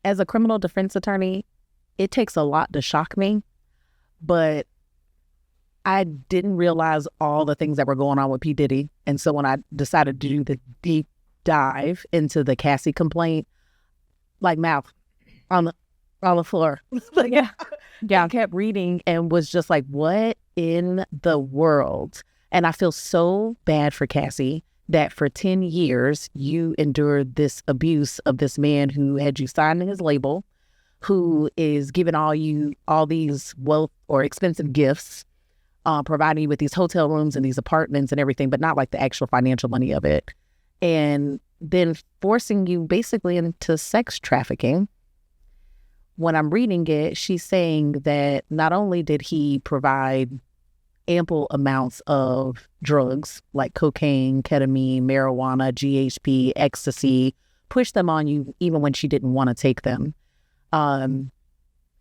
as a criminal defense attorney, it takes a lot to shock me, but I didn't realize all the things that were going on with P. Diddy. And so when I decided to do the deep dive into the Cassie complaint, like mouth on the floor. Yeah. I kept reading and was just like, what in the world? And I feel so bad for Cassie that for 10 years you endured this abuse of this man who had you sign his label, who is giving all these wealth or expensive gifts, providing you with these hotel rooms and these apartments and everything, but not like the actual financial money of it. And then forcing you basically into sex trafficking. When I'm reading it, she's saying that not only did he provide ample amounts of drugs like cocaine, ketamine, marijuana, GHB, ecstasy, push them on you even when she didn't want to take them.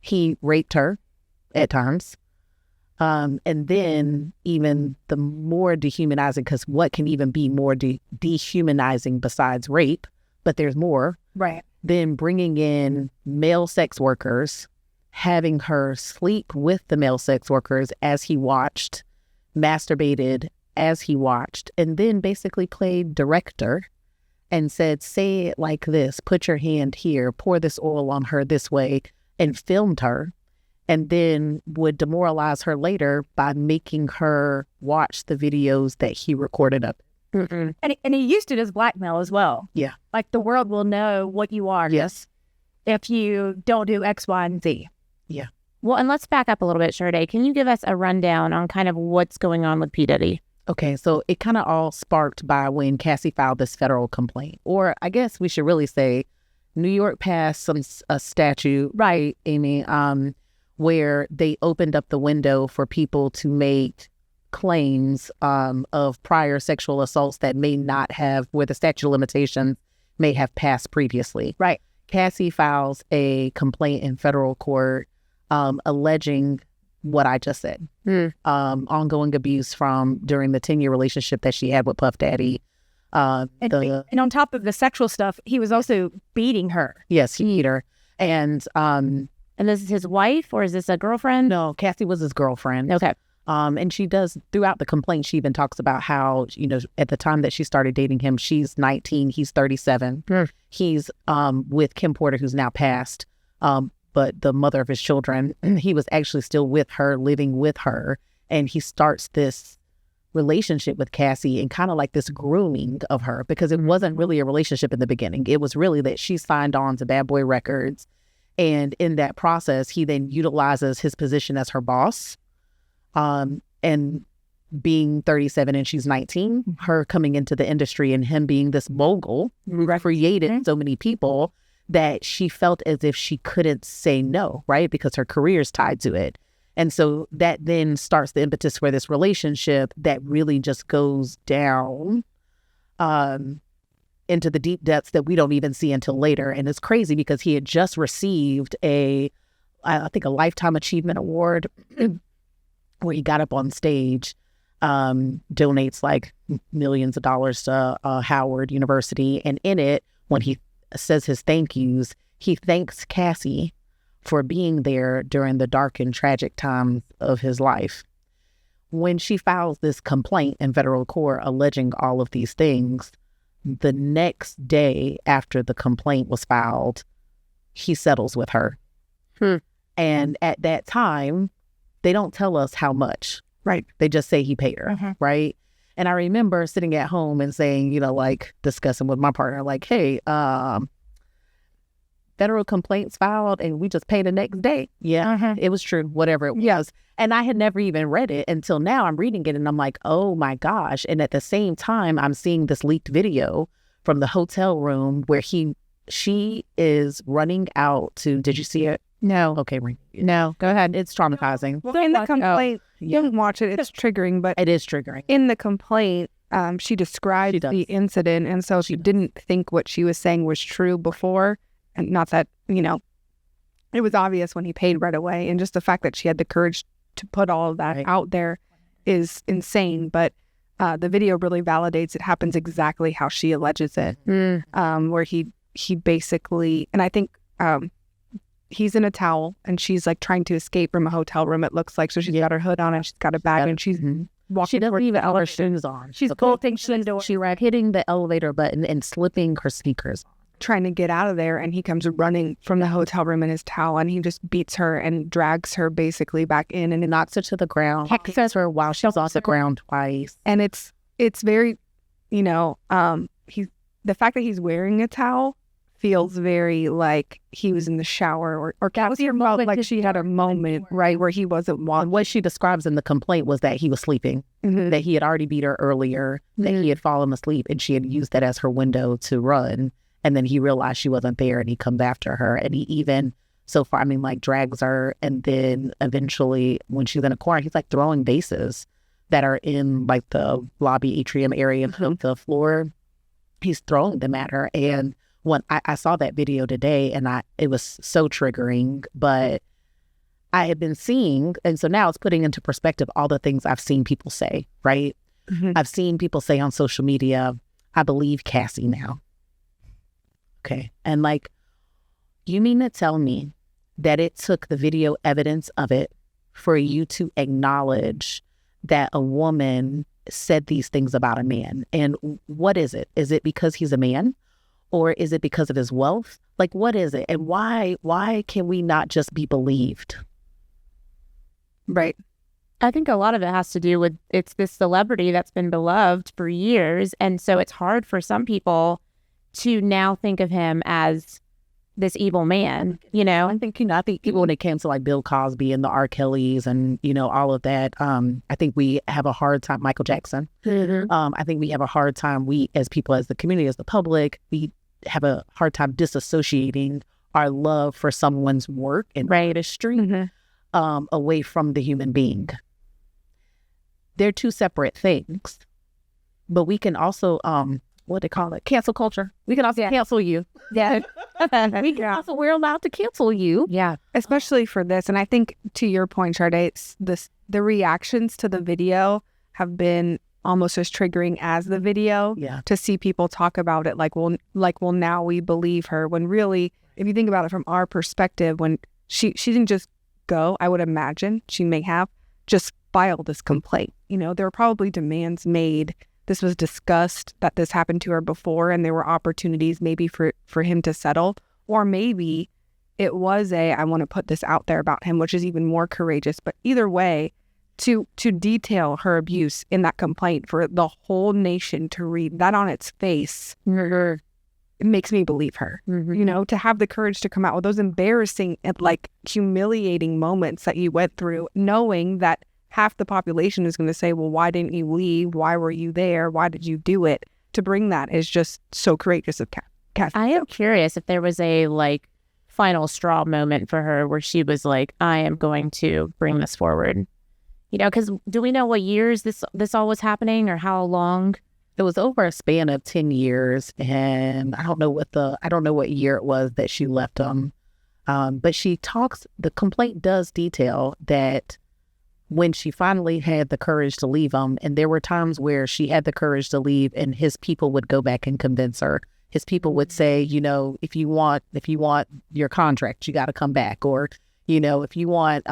He raped her at times. And then even the more dehumanizing, because what can even be more dehumanizing besides rape? But there's more. Right. Then bringing in male sex workers, having her sleep with the male sex workers as he watched, masturbated as he watched, and then basically played director and said, say it like this, put your hand here, pour this oil on her this way, and filmed her, and then would demoralize her later by making her watch the videos that he recorded of. And he used it as blackmail as well. Yeah. Like the world will know what you are. Yes. If you don't do X, Y, and Z. Yeah. Well, and let's back up a little bit, Sade. Can you give us a rundown on kind of what's going on with P. Diddy? Okay, so it kind of all sparked by when Cassie filed this federal complaint. Or I guess we should really say New York passed a statute, right, Amy, where they opened up the window for people to make claims of prior sexual assaults that may not have, where the statute of limitations may have passed previously. Right. Cassie files a complaint in federal court alleging what I just said, ongoing abuse from during the 10-year relationship that she had with Puff Daddy. And on top of the sexual stuff, he was also beating her. Yes, he beat her. And this is his wife, or is this a girlfriend? No, Cassie was his girlfriend. Okay. And she does, throughout the complaint, she even talks about how, at the time that she started dating him, she's 19, he's 37. He's with Kim Porter, who's now passed, but the mother of his children. He was actually still with her, living with her. And he starts this relationship with Cassie and kind of like this grooming of her, because it wasn't really a relationship in the beginning. It was really that she signed on to Bad Boy Records. And in that process, he then utilizes his position as her boss. And being 37 and she's 19, her coming into the industry and him being this mogul who created so many people that she felt as if she couldn't say no, right? Because her career is tied to it. And so that then starts the impetus for this relationship that really just goes down into the deep depths that we don't even see until later. And it's crazy because he had just received I think a Lifetime Achievement Award where he got up on stage, donates like millions of dollars to Howard University. And in it, when he says his thank yous, he thanks Cassie for being there during the dark and tragic times of his life. When she files this complaint in federal court alleging all of these things, the next day after the complaint was filed, he settles with her. And at that time, they don't tell us how much. Right. They just say he paid her. Right. And I remember sitting at home and saying, like discussing with my partner, like, hey, federal complaints filed and we just pay the next day. Yeah, it was true, whatever it was. And I had never even read it until now. I'm reading it and I'm like, oh my gosh. And at the same time, I'm seeing this leaked video from the hotel room where she is running out to, did you see it? No. Okay, no, go ahead. It's traumatizing. Well, in the complaint, you can watch it. It's triggering, but it is triggering. In the complaint, she described the incident, and so she didn't think what she was saying was true before, and not that it was obvious when he paid right away, and just the fact that she had the courage to put all of that out there is insane. But the video really validates it happens exactly how she alleges it, where he basically, and I think he's in a towel and she's like trying to escape from a hotel room, it looks like. So she's got her hood on and she's got a bag and she's walking. She doesn't even have her shoes on. She's bolting the door. She's hitting the elevator button and slipping her sneakers, trying to get out of there, and he comes running from the hotel room in his towel and he just beats her and drags her basically back in and knocks her to the ground, hecks her while she's on the ground twice. And it's very, he's the fact that he's wearing a towel feels very like he was in the shower or Cassie felt like she had a moment, right, where he wasn't walking. What she describes in the complaint was that he was sleeping, that he had already beat her earlier, that he had fallen asleep and she had used that as her window to run. And then he realized she wasn't there and he comes after her. And he even, so far, drags her. And then eventually when she's in a corner, he's like throwing vases that are in like the lobby atrium area of the floor. He's throwing them at her. And when I saw that video today and it was so triggering, but I had been seeing, and so now it's putting into perspective all the things I've seen people say, right? I've seen people say on social media, I believe Cassie now. Okay. And like, you mean to tell me that it took the video evidence of it for you to acknowledge that a woman said these things about a man? And what is it? Is it because he's a man? Or is it because of his wealth? Like, what is it? And why can we not just be believed? Right. I think a lot of it has to do with it's this celebrity that's been beloved for years. And so it's hard for some people to now think of him as this evil man, I think even when it came to like Bill Cosby and the R. Kellys and, all of that, I think we have a hard time, Michael Jackson. I think we have a hard time, we as people, as the community, as the public, we have a hard time disassociating our love for someone's work and artistry away from the human being. They're two separate things, but we can also, what they call it, cancel culture. We can also cancel you. Yeah. We're allowed to cancel you. Yeah. Especially for this. And I think to your point, Sade, the reactions to the video have been almost as triggering as the video. Yeah. To see people talk about it like, well, now we believe her. When really, if you think about it from our perspective, when she didn't just go, I would imagine she may have just filed this complaint. There were probably demands made. This was discussed that this happened to her before and there were opportunities maybe for him to settle. Or maybe it was I want to put this out there about him, which is even more courageous. But either way, to detail her abuse in that complaint for the whole nation to read that on its face, it makes me believe her. To have the courage to come out with those embarrassing and like humiliating moments that you went through, knowing that half the population is going to say, well, why didn't you leave? Why were you there? Why did you do it? To bring that is just so courageous of Kathy. I am curious if there was a final straw moment for her where she was like, I am going to bring this forward. Because do we know what years this all was happening or how long? It was over a span of 10 years. And I don't know what year it was that she left them. But the complaint does detail that when she finally had the courage to leave him, and there were times where she had the courage to leave and his people would go back and convince her. His people would say, if you want your contract, you got to come back. Or, if you want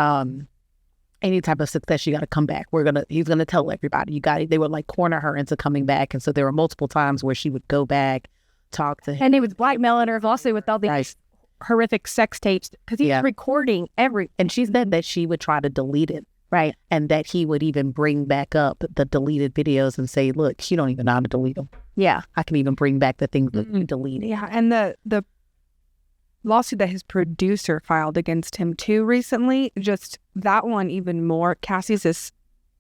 any type of success, you got to come back. He's going to tell everybody they would like corner her into coming back. And so there were multiple times where she would go back, talk to him. And he was blackmailing her also with all these horrific sex tapes because he's recording and she said that she would try to delete it. Right. And that he would even bring back up the deleted videos and say, look, you don't even know how to delete them. Yeah. I can even bring back the things that you deleted. Yeah. And the lawsuit that his producer filed against him too recently, just that one even more. Cassie's is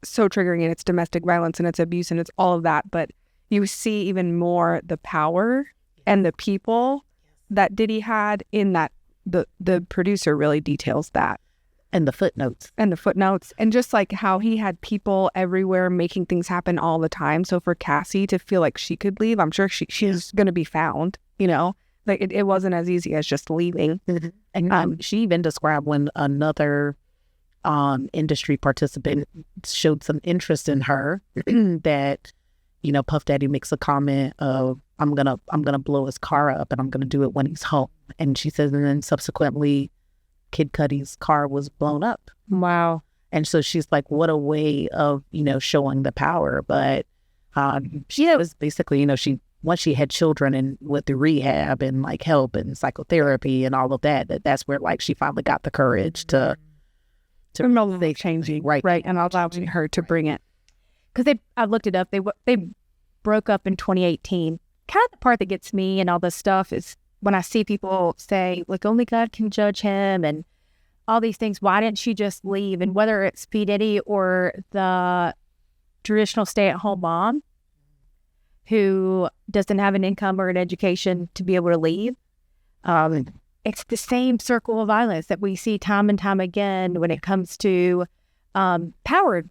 so triggering and it's domestic violence and it's abuse and it's all of that. But you see even more the power and the people that Diddy had in that. The producer really details that. And the footnotes. And just like how he had people everywhere making things happen all the time. So for Cassie to feel like she could leave, I'm sure she's going to be found, Like it wasn't as easy as just leaving. And she even described when another industry participant showed some interest in her that, Puff Daddy makes a comment of, I'm gonna blow his car up, and I'm gonna do it when he's home. And she says, and then subsequently, Kid Cudi's car was blown up. Wow. And so she's like, what a way of, showing the power. But she was basically, once she had children and went through rehab and like help and psychotherapy and all of that's where like she finally got the courage to they changing, right, and allowing her to bring it. Because I looked it up. They broke up in 2018. Kind of the part that gets me and all this stuff is when I see people say, like, only God can judge him and all these things. Why didn't she just leave? And whether it's P. Diddy or the traditional stay-at-home mom who doesn't have an income or an education to be able to leave, it's the same circle of violence that we see time and time again when it comes to power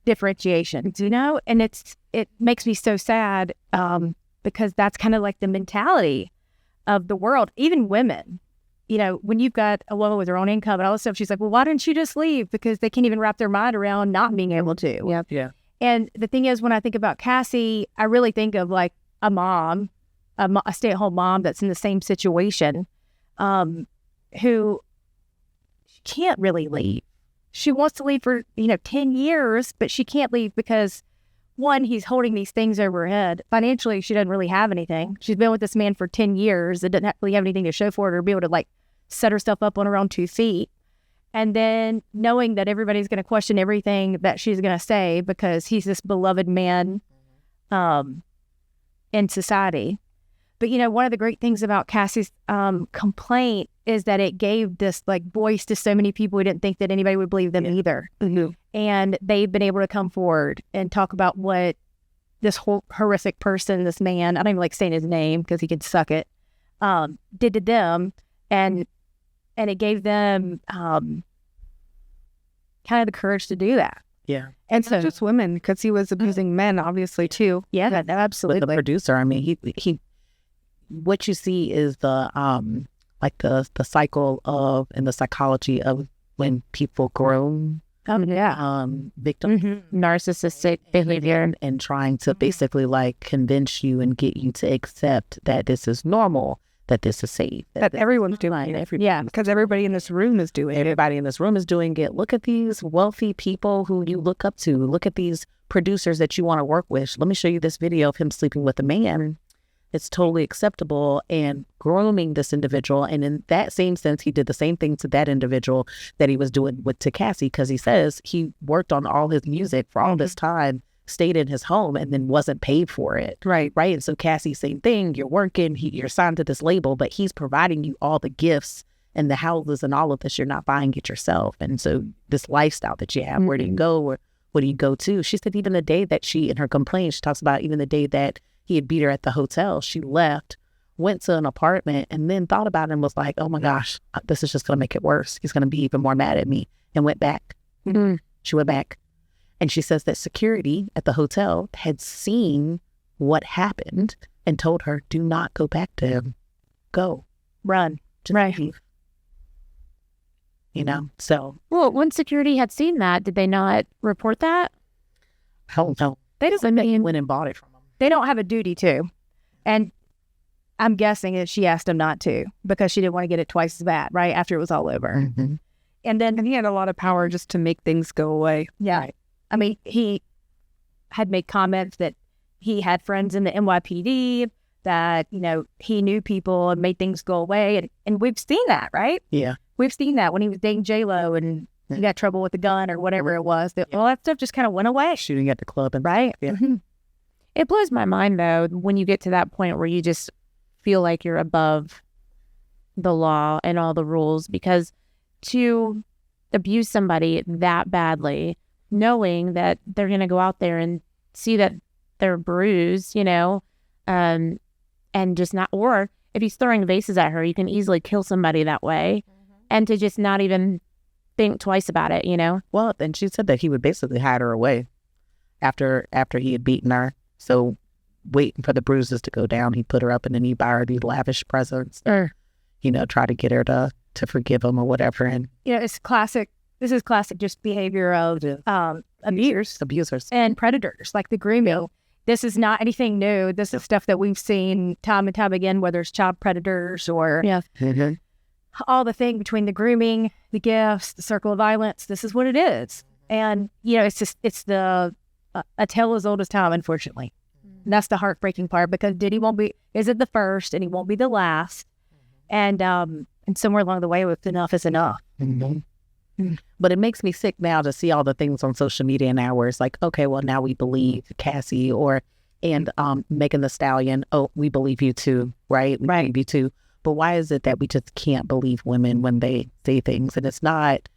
differentiation, and it makes me so sad because that's kind of like the mentality of the world. Even women, when you've got a woman with her own income and all this stuff, she's like, well, why didn't she just leave? Because they can't even wrap their mind around not being able to. Yeah. And the thing is, when I think about Cassie, I really think of like a mom, a stay-at-home mom that's in the same situation, who can't really leave. She wants to leave for, 10 years, but she can't leave because, one, he's holding these things over her head. Financially, she doesn't really have anything. She's been with this man for 10 years and doesn't really have anything to show for it or be able to, like, set herself up on her own 2 feet. And then knowing that everybody's going to question everything that she's going to say because he's this beloved man in society. But, one of the great things about Cassie's complaint is that it gave this like voice to so many people who didn't think that anybody would believe them either. Mm-hmm. And they've been able to come forward and talk about what this whole horrific person, this man, I don't even like saying his name because he could suck it, did to them. And it gave them kind of the courage to do that. Yeah. And so, not just women, because he was abusing men, obviously, too. Yeah, absolutely. But the producer, I mean, he what you see is the cycle of and the psychology of when people groom victims, narcissistic behavior, and trying to basically like convince you and get you to accept that this is normal, that this is safe, that everyone's doing it. Yeah, because everybody in this room is doing it. Everybody in this room is doing it. Look at these wealthy people who you look up to. Look at these producers that you want to work with. Let me show you this video of him sleeping with a man. It's totally acceptable, and grooming this individual. And in that same sense, he did the same thing to that individual that he was doing to Cassie, because he says he worked on all his music for all this time, stayed in his home, and then wasn't paid for it. Right. And so Cassie, same thing. You're working, you're signed to this label, but he's providing you all the gifts and the houses and all of this. You're not buying it yourself. And so this lifestyle that you have, where do you go, or what do you go to? She said even the day that in her complaint, she talks about even the day that he had beat her at the hotel, she left, went to an apartment, and then thought about it and was like, oh my gosh, this is just going to make it worse. He's going to be even more mad at me, and went back. Mm-hmm. She went back. And she says that security at the hotel had seen what happened and told her, do not go back to him. Go. Run. Just leave. So. Well, when security had seen that, did they not report that? Hell no. They just went and bought it from him. They don't have a duty to. And I'm guessing that she asked him not to because she didn't want to get it twice as bad, right? After it was all over. Mm-hmm. And he had a lot of power just to make things go away. Yeah. Right. I mean, he had made comments that he had friends in the NYPD, that, he knew people and made things go away. And we've seen that, right? Yeah. We've seen that when he was dating J-Lo and he got trouble with a gun or whatever it was. All that stuff just kind of went away. Shooting at the club. Right? Yeah. Mm-hmm. It blows my mind, though, when you get to that point where you just feel like you're above the law and all the rules, because to abuse somebody that badly, knowing that they're going to go out there and see that they're bruised, and just not, or if he's throwing vases at her, you can easily kill somebody that way, and to just not even think twice about it, Well, and she said that he would basically hide her away after he had beaten her. So waiting for the bruises to go down, he put her up and then he buy her these lavish presents, try to get her to forgive him or whatever. And, it's classic. This is classic just behavior of abusers and predators, like the grooming. this is not anything new. This is stuff that we've seen time and time again, whether it's child predators or all the thing between the grooming, the gifts, the circle of violence. This is what it is. And, it's the a tale as old as time, unfortunately. And that's the heartbreaking part, because Diddy isn't the first, and he won't be the last. And somewhere along the way, with enough is enough. But it makes me sick now to see all the things on social media now where it's like, okay, well, now we believe Cassie and Megan Thee Stallion. Oh, we believe you too, right? We believe you too. But why is it that we just can't believe women when they say things? And it's not,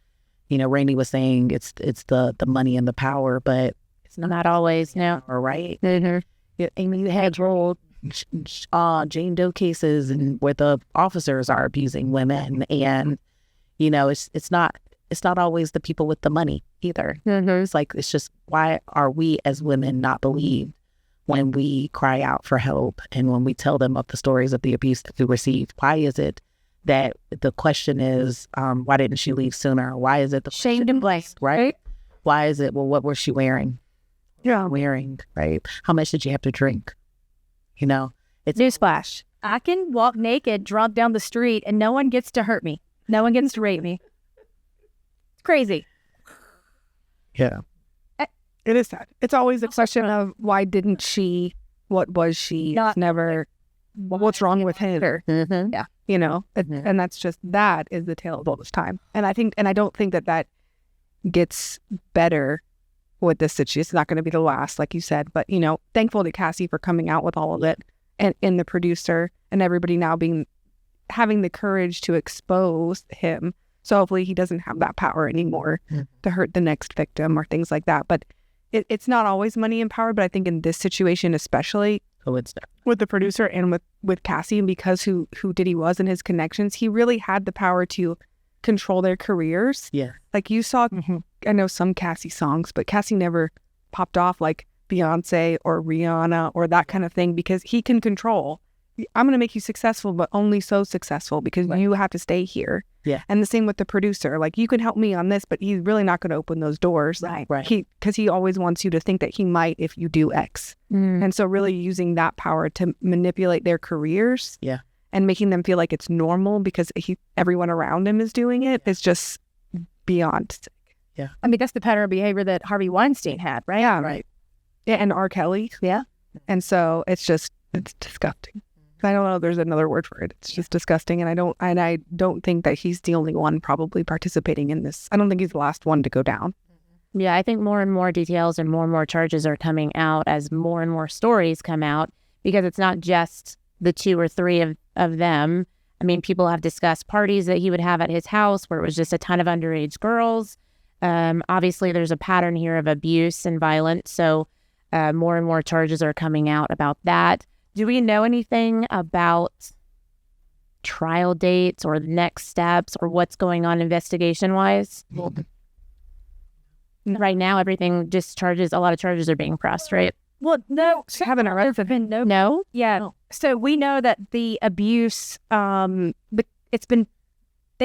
Rainey was saying it's the money and the power, but it's not always, no. Right? Amy, you had rolled Jane Doe cases and where the officers are abusing women, and it's not always the people with the money either. It's like, it's just, why are we as women not believed when we cry out for help and when we tell them of the stories of the abuse that we received? Why is it that the question is, why didn't she leave sooner? Why is it the shamed and blamed, right? Why is it, well, what was she wearing? Wearing, right? How much did you have to drink? It's newsflash. I can walk naked, drunk down the street, and no one gets to hurt me. No one gets to rape me. It's crazy. Yeah. It is sad. It's always a question of, why didn't she? What was she? It's never, what's wrong with her? Yeah. And that's just, that is the tale of all this time. And I don't think that gets better with this situation. It's not going to be the last, like you said, but thankful to Cassie for coming out with all of it, and the producer and everybody now having the courage to expose him. So hopefully he doesn't have that power anymore to hurt the next victim or things like that. But it's not always money and power, but I think in this situation especially, it's with the producer and with Cassie, and because who Diddy was and his connections, he really had the power to control their careers. Yeah. Like you saw, I know some Cassie songs, but Cassie never popped off like Beyonce or Rihanna or that kind of thing, because he can control. I'm going to make you successful, but only so successful because you have to stay here. Yeah. And the same with the producer. Like, you can help me on this, but he's really not going to open those doors. Right. Because he always wants you to think that he might if you do X. And so really using that power to manipulate their careers. Yeah. And making them feel like it's normal because everyone around him is doing it is just beyond sick. Yeah. I mean, that's the pattern of behavior that Harvey Weinstein had, right? Yeah. Right. Yeah, and R. Kelly. Yeah. And so it's disgusting. I don't know if there's another word for it. It's just disgusting. And I don't think that he's the only one probably participating in this. I don't think he's the last one to go down. Yeah, I think more and more details and more charges are coming out as more and more stories come out, because it's not just the 2 or 3 of them. I mean, people have discussed parties that he would have at his house where it was just a ton of underage girls. Obviously, there's a pattern here of abuse and violence. So more and more charges are coming out about that. Do we know anything about trial dates or the next steps or what's going on investigation-wise? Right now, everything just a lot of charges are being pressed, right? Well, no. Haven't arrested him. No? Yeah. No. So we know that the abuse, they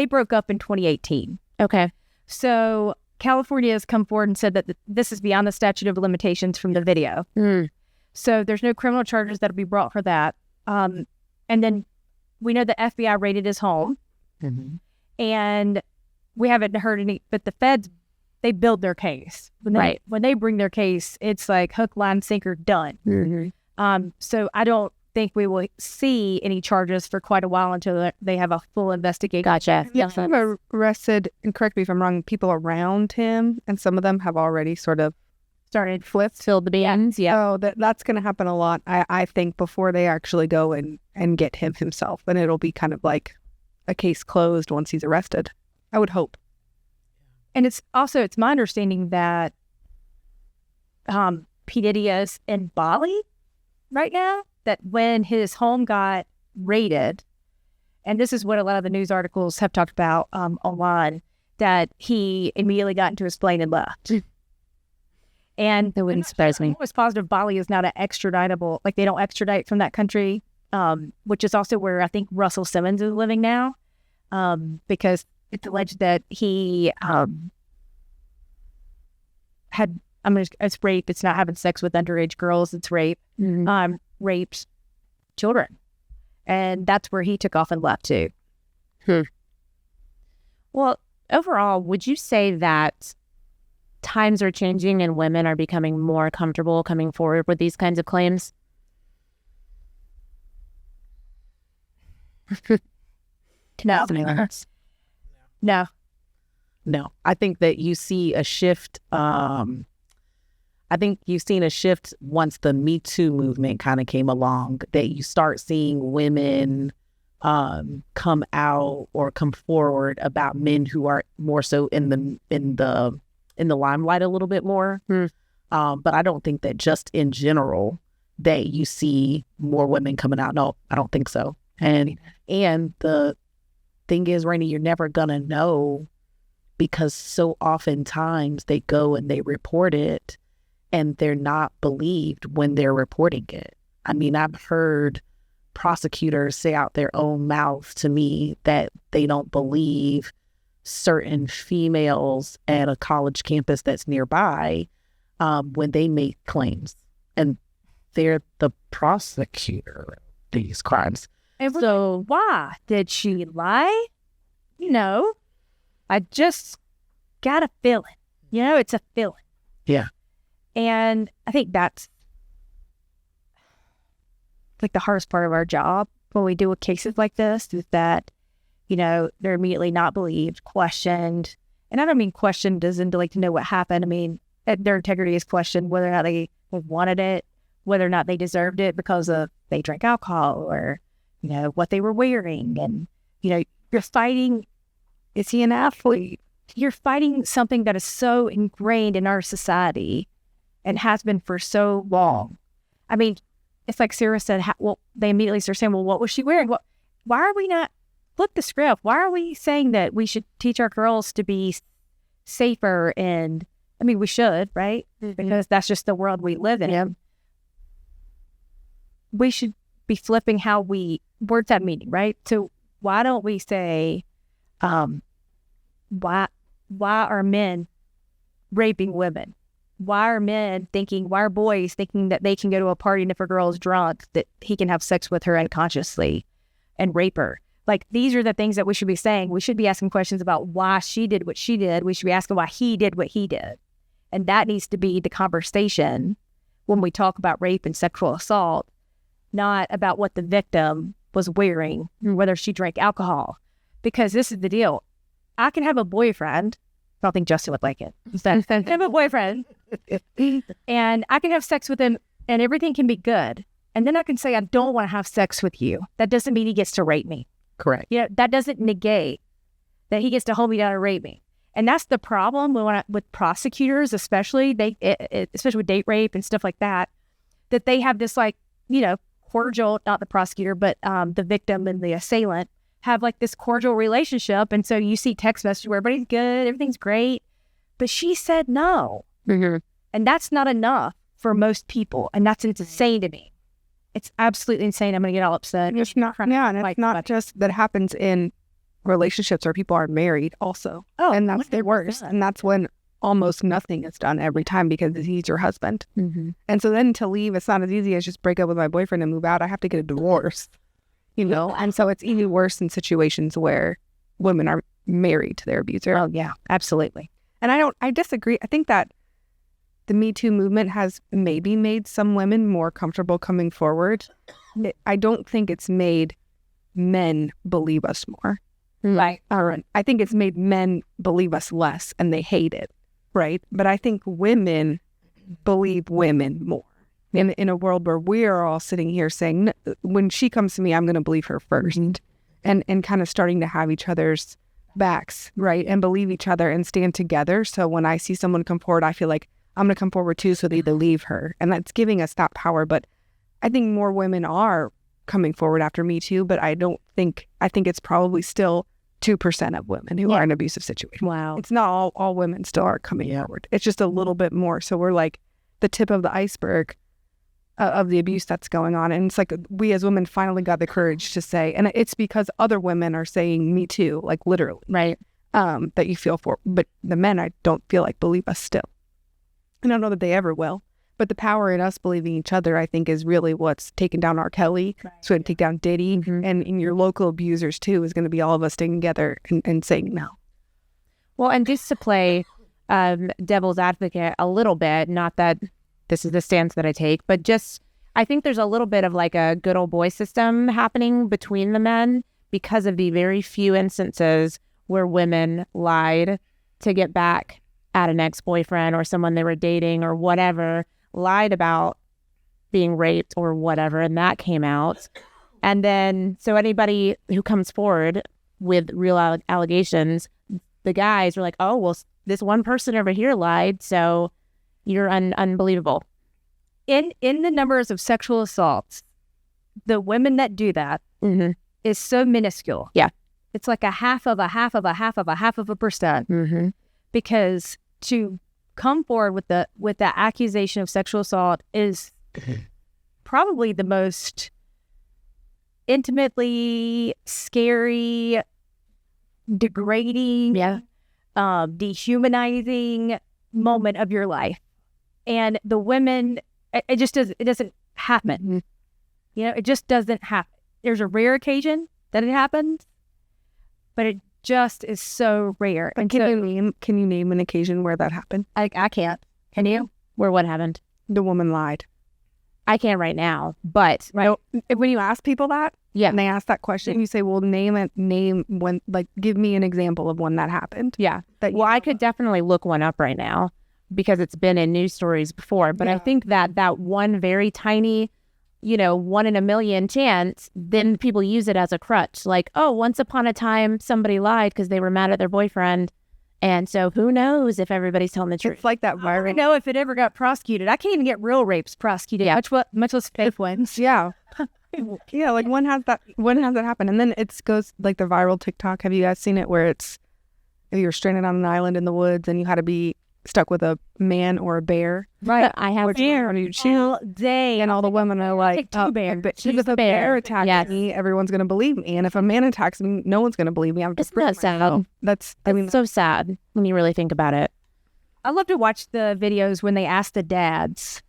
broke up in 2018. Okay. So California has come forward and said that this is beyond the statute of limitations from the video. So there's no criminal charges that'll be brought for that. And then we know the FBI raided his home. And we haven't heard any, but the feds, they build their case. When they bring their case, it's like hook, line, sinker, done. So I don't think we will see any charges for quite a while until they have a full investigation. Gotcha. Yeah, I've arrested, and correct me if I'm wrong, people around him, and some of them have already sort of started filled the beans. Yeah. Oh, that's going to happen a lot, I think, before they actually go and get him himself. And it'll be kind of like a case closed once he's arrested. I would hope. And it's my understanding that P. Diddy is in Bali right now, that when his home got raided, and this is what a lot of the news articles have talked about online, that he immediately got into his plane and left. And that wouldn't surprise me. I was positive Bali is not an extraditable, like they don't extradite from that country, which is also where I think Russell Simmons is living now, because it's alleged that he had it's rape. It's not having sex with underage girls. It's rape. Raped children. And that's where he took off and left too. Well, overall, would you say that times are changing and women are becoming more comfortable coming forward with these kinds of claims? No. No. I think that you see a shift. I think you've seen a shift once the Me Too movement kind of came along, that you start seeing women come out or come forward about men who are more so in the limelight a little bit more. But I don't think that just in general that you see more women coming out. No, I don't think so. And the thing is, Rainey, you're never gonna know, because so oftentimes they go and they report it and they're not believed when they're reporting it. I mean, I've heard prosecutors say out their own mouth to me that they don't believe certain females at a college campus that's nearby when they make claims, and they're the prosecutor of these crimes. And so why did she lie? I just got a feeling. It's a feeling. Yeah. And I think that's like the hardest part of our job when we deal with cases like this, is that, they're immediately not believed, questioned. And I don't mean questioned as in to know what happened. I mean, their integrity is questioned, whether or not they wanted it, whether or not they deserved it because of they drank alcohol, or, what they were wearing. And, you're fighting, is he an athlete? You're fighting something that is so ingrained in our society and has been for so long. I mean, it's like Sarah said, they immediately start saying, well, what was she wearing? Why are we not, flip the script. Why are we saying that we should teach our girls to be safer? And I mean, we should, right? Because that's just the world we live in. Yeah. We should be flipping how words have meaning, right? So why don't we say, why are men raping women? Why are boys thinking that they can go to a party and if a girl is drunk, that he can have sex with her unconsciously and rape her? Like, these are the things that we should be saying. We should be asking questions about why she did what she did. We should be asking why he did what he did. And that needs to be the conversation when we talk about rape and sexual assault, not about what the victim was wearing, whether she drank alcohol. Because this is the deal. I can have a boyfriend. I don't think Justin would like it. I have a boyfriend and I can have sex with him and everything can be good. And then I can say, I don't want to have sex with you. That doesn't mean he gets to rape me. Correct. That doesn't negate that he gets to hold me down and rape me. And that's the problem with prosecutors, especially especially with date rape and stuff like that, that they have this cordial, not the prosecutor, but the victim and the assailant have this cordial relationship. And so you see text messages where everybody's good, everything's great, but she said no. And that's not enough for most people. And that's insane to me. It's absolutely insane. I'm going to get all upset. It's not, and it's not just that happens in relationships where people are married also. Oh, and that's the worst. And that's when almost nothing is done every time because he's your husband. And so then to leave, it's not as easy as just break up with my boyfriend and move out. I have to get a divorce, and so it's even worse in situations where women are married to their abuser. Oh yeah, absolutely. And I disagree. I think that the Me Too movement has maybe made some women more comfortable coming forward. I don't think it's made men believe us more. Right. I think it's made men believe us less and they hate it. Right. But I think women believe women more. In a world where we are all sitting here saying, when she comes to me, I'm going to believe her first. And kind of starting to have each other's backs, right? And believe each other and stand together. So when I see someone come forward, I feel like I'm going to come forward too, so they believe her. And that's giving us that power. But I think more women are coming forward after Me Too, but I think it's probably still 2% of women who are in abusive situations. Wow. It's not all women still are coming forward. It's just a little bit more. So we're like the tip of the iceberg of the abuse that's going on. And it's like we as women finally got the courage to say, and it's because other women are saying Me Too, like literally, right? That you feel for. But the men, I don't feel like believe us still. And I don't know that they ever will. But the power in us believing each other, I think, is really what's taken down R. Kelly. Right. So to take down Diddy, and in your local abusers too, is going to be all of us sticking together and saying no. Well, and just to play devil's advocate a little bit, not that this is the stance that I take, but just I think there's a little bit of like a good old boy system happening between the men because of the very few instances where women lied to get back at an ex-boyfriend or someone they were dating or whatever, lied about being raped or whatever, and that came out. And then, so anybody who comes forward with real allegations, the guys were like, oh, well, this one person over here lied, so you're unbelievable. In the numbers of sexual assaults, the women that do that is so minuscule. Yeah. It's like a half of a half of a half of a half of a percent. Because to come forward with the accusation of sexual assault is probably the most intimately scary, degrading, dehumanizing moment of your life. And the women, it doesn't happen. It just doesn't happen. There's a rare occasion that it happens, but it just is so rare. And can you name an occasion where that happened? I can't. Can you? Where what happened? The woman lied. I can't right now, but when you ask people that, and they ask that question, you say, well, name when, like, give me an example of when that happened. Yeah. I could definitely look one up right now because it's been in news stories before, but I think that one very tiny, 1 in a million chance, then people use it as a crutch. Like, oh, once upon a time, somebody lied because they were mad at their boyfriend. And so who knows if everybody's telling the truth. It's like that viral. I don't know if it ever got prosecuted. I can't even get real rapes prosecuted, much less fake ones. Yeah. Yeah, like when has that happen? And then it goes like the viral TikTok. Have you guys seen it where you're stranded on an island in the woods and you had to be stuck with a man or a bear? Right. I have bear all day, and all the women are like, two bears. But if a bear attacks me, everyone's going to believe me, and if a man attacks me, no one's going to believe me. It's not sad. That's so sad when you really think about it. I love to watch the videos when they ask the dads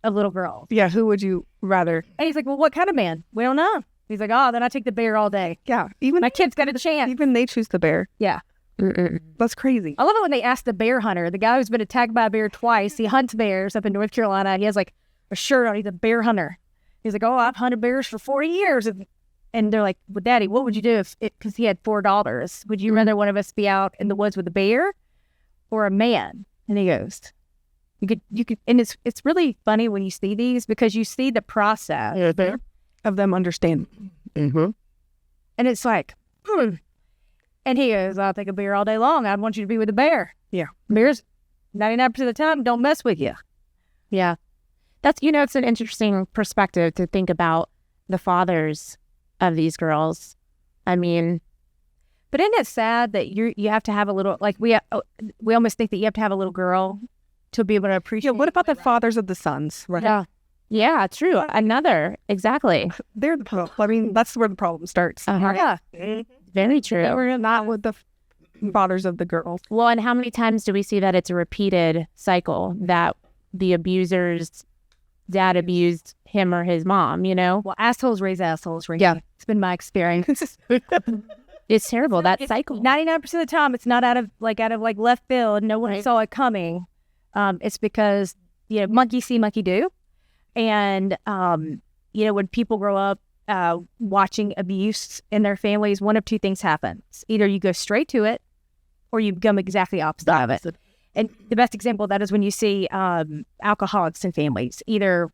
of little girls. Yeah, who would you rather? And he's like, well, what kind of man? We don't know. He's like, oh, then I take the bear all day. Yeah, even my kid's got a chance. Even they choose the bear. Yeah. That's crazy. I love it when they ask the bear hunter, the guy who's been attacked by a bear twice. He hunts bears up in North Carolina. He has like a shirt on. He's a bear hunter. He's like, oh, I've hunted bears for 40 years. And they're like, well, Daddy, what would you do because he had 4 daughters. Would you rather one of us be out in the woods with a bear or a man? And he goes, you could, and it's really funny when you see these because you see the process of them understanding. And it's like, And he goes, I'll take a bear all day long. I want you to be with a bear. Yeah. Bears, 99% of the time, don't mess with you. Yeah. That's, it's an interesting perspective to think about the fathers of these girls. I mean, but isn't it sad that you have to have a little, like we almost think that you have to have a little girl to be able to appreciate. Yeah, what about the fathers of the sons? Right? Yeah. Yeah, true. Exactly. They're the problem. I mean, that's where the problem starts. Yeah. Very true. We're not with the fathers of the girls. Well, and how many times do we see that it's a repeated cycle that the abuser's dad abused him or his mom, Well, assholes raise assholes, right? Yeah. It's been my experience. It's terrible, that cycle. 99% of the time, it's not out of left field. No one saw it coming. It's because, monkey see, monkey do. And, when people grow up watching abuse in their families, one of two things happens. Either you go straight to it or you become exactly opposite of it. And the best example of that is when you see alcoholics in families. You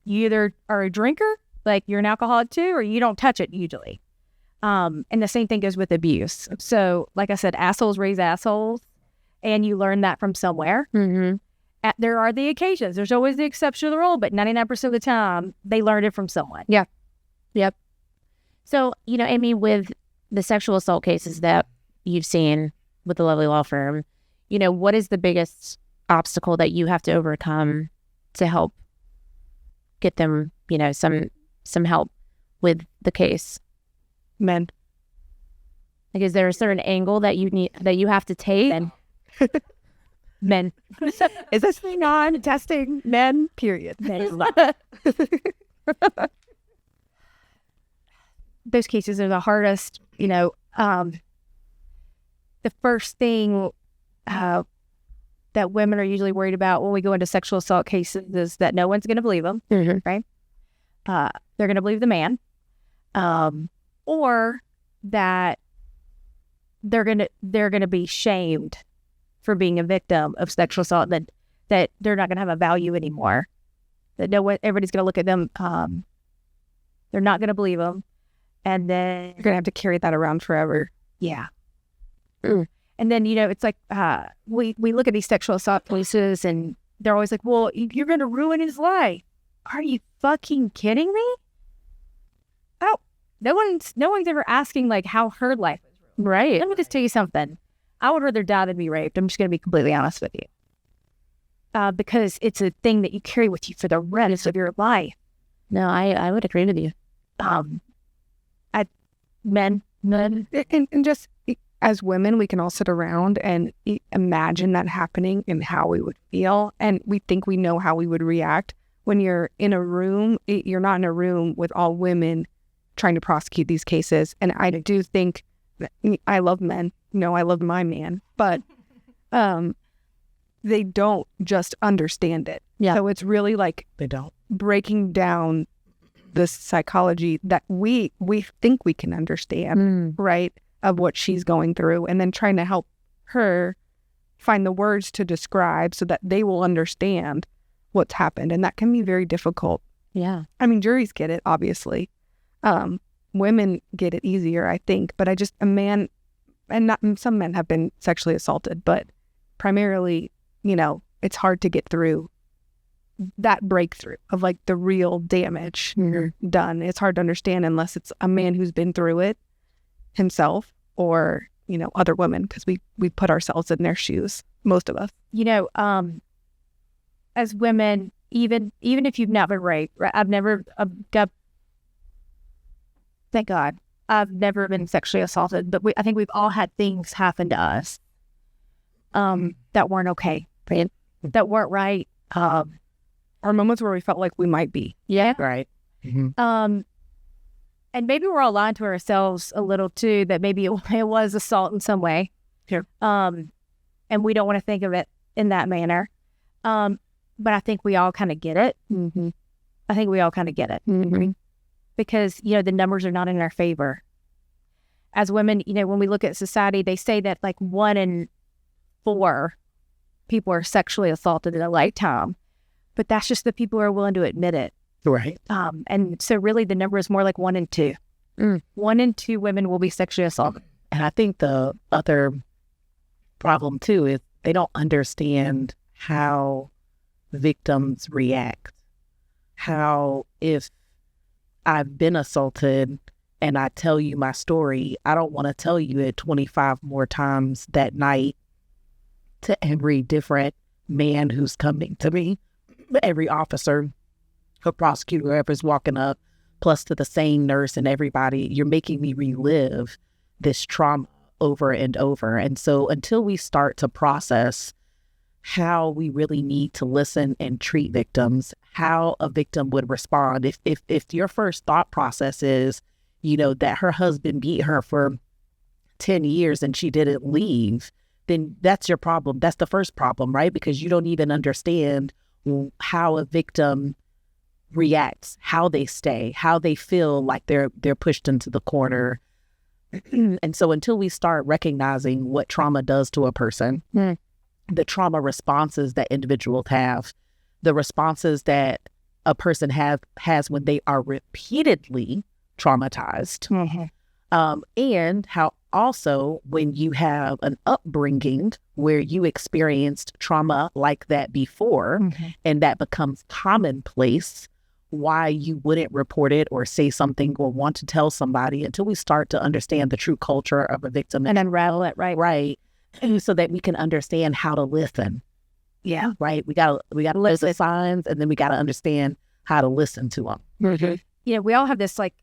either are a drinker, like you're an alcoholic too, or you don't touch it usually. And the same thing goes with abuse. So, like I said, assholes raise assholes, and you learn that from somewhere. There are the occasions. There's always the exception to the rule, but 99% of the time, they learned it from someone. Yeah. Yep. So, Amy, with the sexual assault cases that you've seen with the lovely law firm, what is the biggest obstacle that you have to overcome to help get them, some help with the case? Men. Like, is there a certain angle that you have to take? Men. Is this thing on? Testing men? Period. Men. Those cases are the hardest. The first thing that women are usually worried about when we go into sexual assault cases is that no one's going to believe them, right? They're going to believe the man, or that they're gonna be shamed for being a victim of sexual assault. That they're not going to have a value anymore. That everybody's going to look at them. They're not going to believe them, and then You're going to have to carry that around forever. yeah. And then, it's like, we look at these sexual assault cases and they're always like, well, you're going to ruin his life. Are you fucking kidding me? Oh, no one's ever asking like how her life is ruined. Right. Let me just tell you something. I would rather die than be raped. I'm just going to be completely honest with you. Because it's a thing that you carry with you for the rest of your life. No, I would agree with you. Men. And just as women, we can all sit around and imagine that happening and how we would feel. And we think we know how we would react. When you're in a room, you're not in a room with all women trying to prosecute these cases. And I do think that I love men. I love my man. But they don't just understand it. Yeah. So it's really like They don't. breaking down the psychology that we think we can understand, right, of what she's going through, and then trying to help her find the words to describe so that they will understand what's happened. And that can be very difficult. Yeah. I mean, juries get it, obviously. Women get it easier, I think. But a man, and not some men have been sexually assaulted, but primarily, it's hard to get through that breakthrough of like the real damage done. It's hard to understand unless it's a man who's been through it himself, or other women, because we put ourselves in their shoes, most of us. As women, even if you've not been raped, right? Thank God, I've never been sexually assaulted, but I think we've all had things happen to us that weren't okay, right? That weren't right. Or moments where we felt like we might be. Yeah. Right. Mm-hmm. And maybe we're all lying to ourselves a little too, that maybe it was assault in some way. Sure. And we don't want to think of it in that manner. But I think we all kind of get it. Mm-hmm. I think we all kind of get it. Mm-hmm. Because, the numbers are not in our favor. As women, when we look at society, they say that like 1 in 4 people are sexually assaulted in a lifetime. But that's just the people who are willing to admit it. Right. And so really the number is more like 1 in 2. 1 in 2 women will be sexually assaulted. And I think the other problem too is they don't understand how victims react. How if I've been assaulted and I tell you my story, I don't want to tell you it 25 more times that night to every different man who's coming to me, every officer or prosecutor, whoever's walking up, plus to the same nurse and everybody. You're making me relive this trauma over and over. And so until we start to process how we really need to listen and treat victims, how a victim would respond, if your first thought process is, that her husband beat her for 10 years and she didn't leave, then that's your problem. That's the first problem, right? Because you don't even understand how a victim reacts, how they stay, how they feel like they're pushed into the corner. And so until we start recognizing what trauma does to a person, the trauma responses that individuals have, the responses that a person has when they are repeatedly traumatized, and how also when you have an upbringing where you experienced trauma like that before, and that becomes commonplace, why you wouldn't report it or say something or want to tell somebody until we start to understand the true culture of a victim And unravel it, right? right, so that we can understand how to listen. Yeah. Right. We gotta listen to signs, and then we gotta understand how to listen to them. We all have this like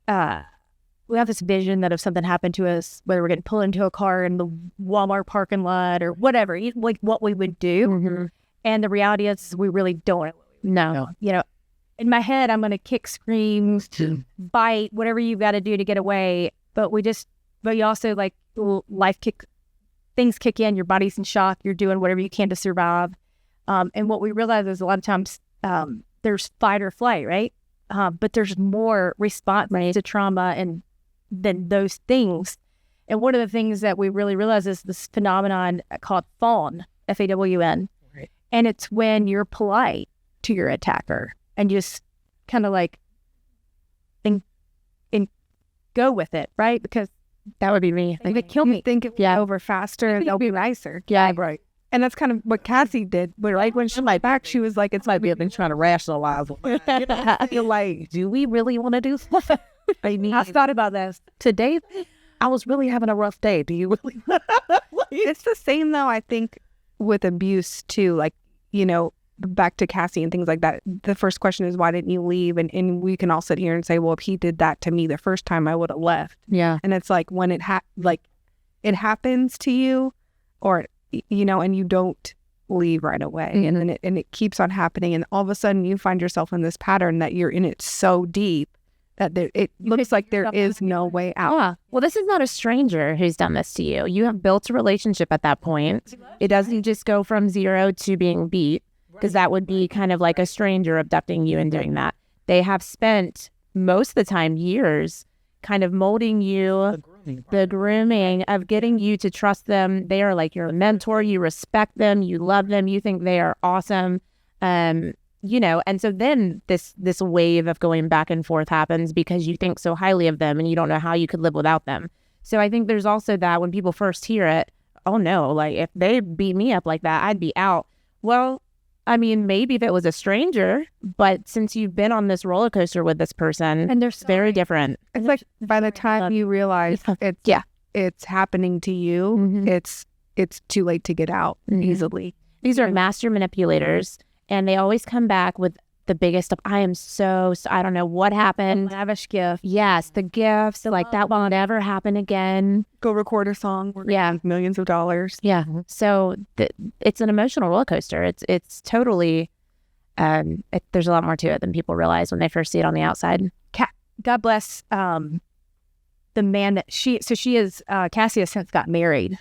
we have this vision that if something happened to us, whether we're getting pulled into a car in the Walmart parking lot or whatever, like what we would do. Mm-hmm. And the reality is we really don't. No. You know, in my head, I'm going to kick, scream, bite, whatever you've got to do to get away. But you also like things kick in, your body's in shock, you're doing whatever you can to survive. And what we realize is a lot of times there's fight or flight, right? But there's more response to trauma than those things. And one of the things that we really realize is this phenomenon called fawn, Fawn. Right. And it's when you're polite to your attacker and just kind of like and go with it, right? Because That would be me. they would kill me. Think it over faster and they'll be nicer. Yeah. Right. And that's kind of what Cassie did. But right when she went back, she was like, it's Might be I've been trying to rationalize. I feel like, do we really want to do that? I mean, I thought about this. today, I was really having a rough day. Do you really? It's the same though, I think, with abuse too. Like, you know, back to Cassie and things like that. The first question is, why didn't you leave? And we can all sit here and say, well, if he did that to me the first time, I would have left. Yeah. And it's like when it happens to you, or you know, and you don't leave right away, Mm-hmm. and it keeps on happening, and all of a sudden you find yourself in this pattern that you're in it so deep that it looks like there is no way out. Yeah. Well, this is not a stranger who's done this to you. You have built a relationship at that point. It doesn't just go from 0 to being beat, because that would be kind of like a stranger abducting you and doing that. They have spent most of the time years kind of molding you, the grooming of getting you to trust them. They are like your mentor. You respect them. You love them. You think they are awesome. You know, and so then this wave of going back and forth happens because you think so highly of them and you don't know how you could live without them. So I think there's also that when people first hear it, oh no, like if they beat me up like that, I'd be out. Well, I mean, maybe if it was a stranger, but since you've been on this roller coaster with this person, And they're it's very different. It's like by the time you realize it's happening to you, Mhm. it's too late to get out Mhm. easily. These are master manipulators, and they always come back with the biggest of, I am so I don't know what happened. Lavish gift. Yes, the gifts, like that will never happen again. Go record a song. We're Yeah. gonna make millions of dollars. Yeah. So it's an emotional roller coaster. It's totally, there's a lot more to it than people realize when they first see it on the outside. God bless the man that she is, Cassie has since got married.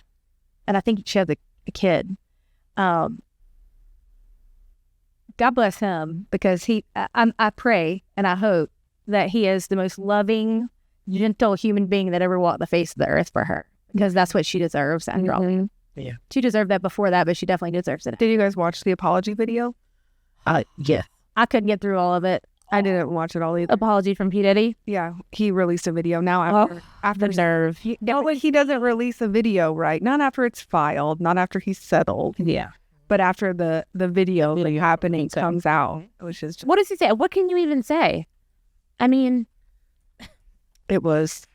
And I think she has a kid. God bless him, because I pray and I hope that he is the most loving, gentle human being that ever walked the face of the earth for her, because that's what she deserves after all. Mhm. Yeah. She deserved that before that, but she definitely deserves it. Did you guys watch the apology video? Yeah. I couldn't get through all of it. I didn't watch it all either. Apology from P. Diddy. Yeah, he released a video now after The nerve. he doesn't release a video, right? Not after it's filed, not after he's settled, Yeah. but after the video happening comes out, which is What does he say? What can you even say? I mean, it was.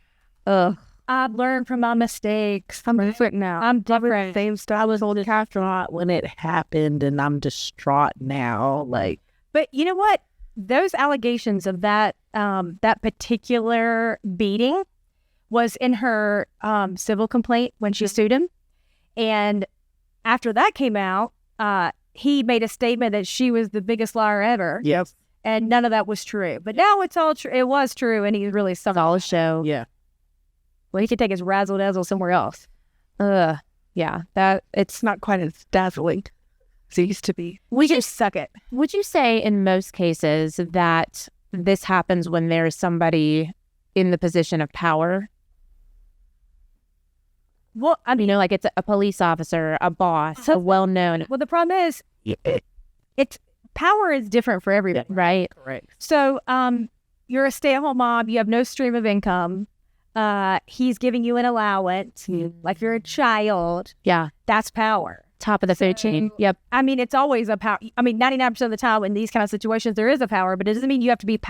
I've learned from my mistakes. I'm different now. I'm different. Same stuff. I was distraught when it happened, and I'm distraught now. Like, But you know what? Those allegations of that particular beating was in her civil complaint when she sued him. And after that came out, he made a statement that she was the biggest liar ever. yep. And none of that was true. But now it's all true. It was true. And he really it's all a show. Yeah. Well, he could take his razzle dazzle somewhere else. Yeah. That It's not quite as dazzling as it used to be. We just suck it. Would you say in most cases that this happens when there's somebody in the position of power? Well, I mean, You know, like it's a police officer, a boss, a well-known, well, the problem is it's power is different for everybody. right? Correct. So, you're a stay-at-home mom. You have no stream of income. He's giving you an allowance. Like you're a child. Yeah. That's power. Top of the food chain. Yep. I mean, it's always a power. I mean, 99% of the time in these kind of situations, there is a power, but it doesn't mean you have to be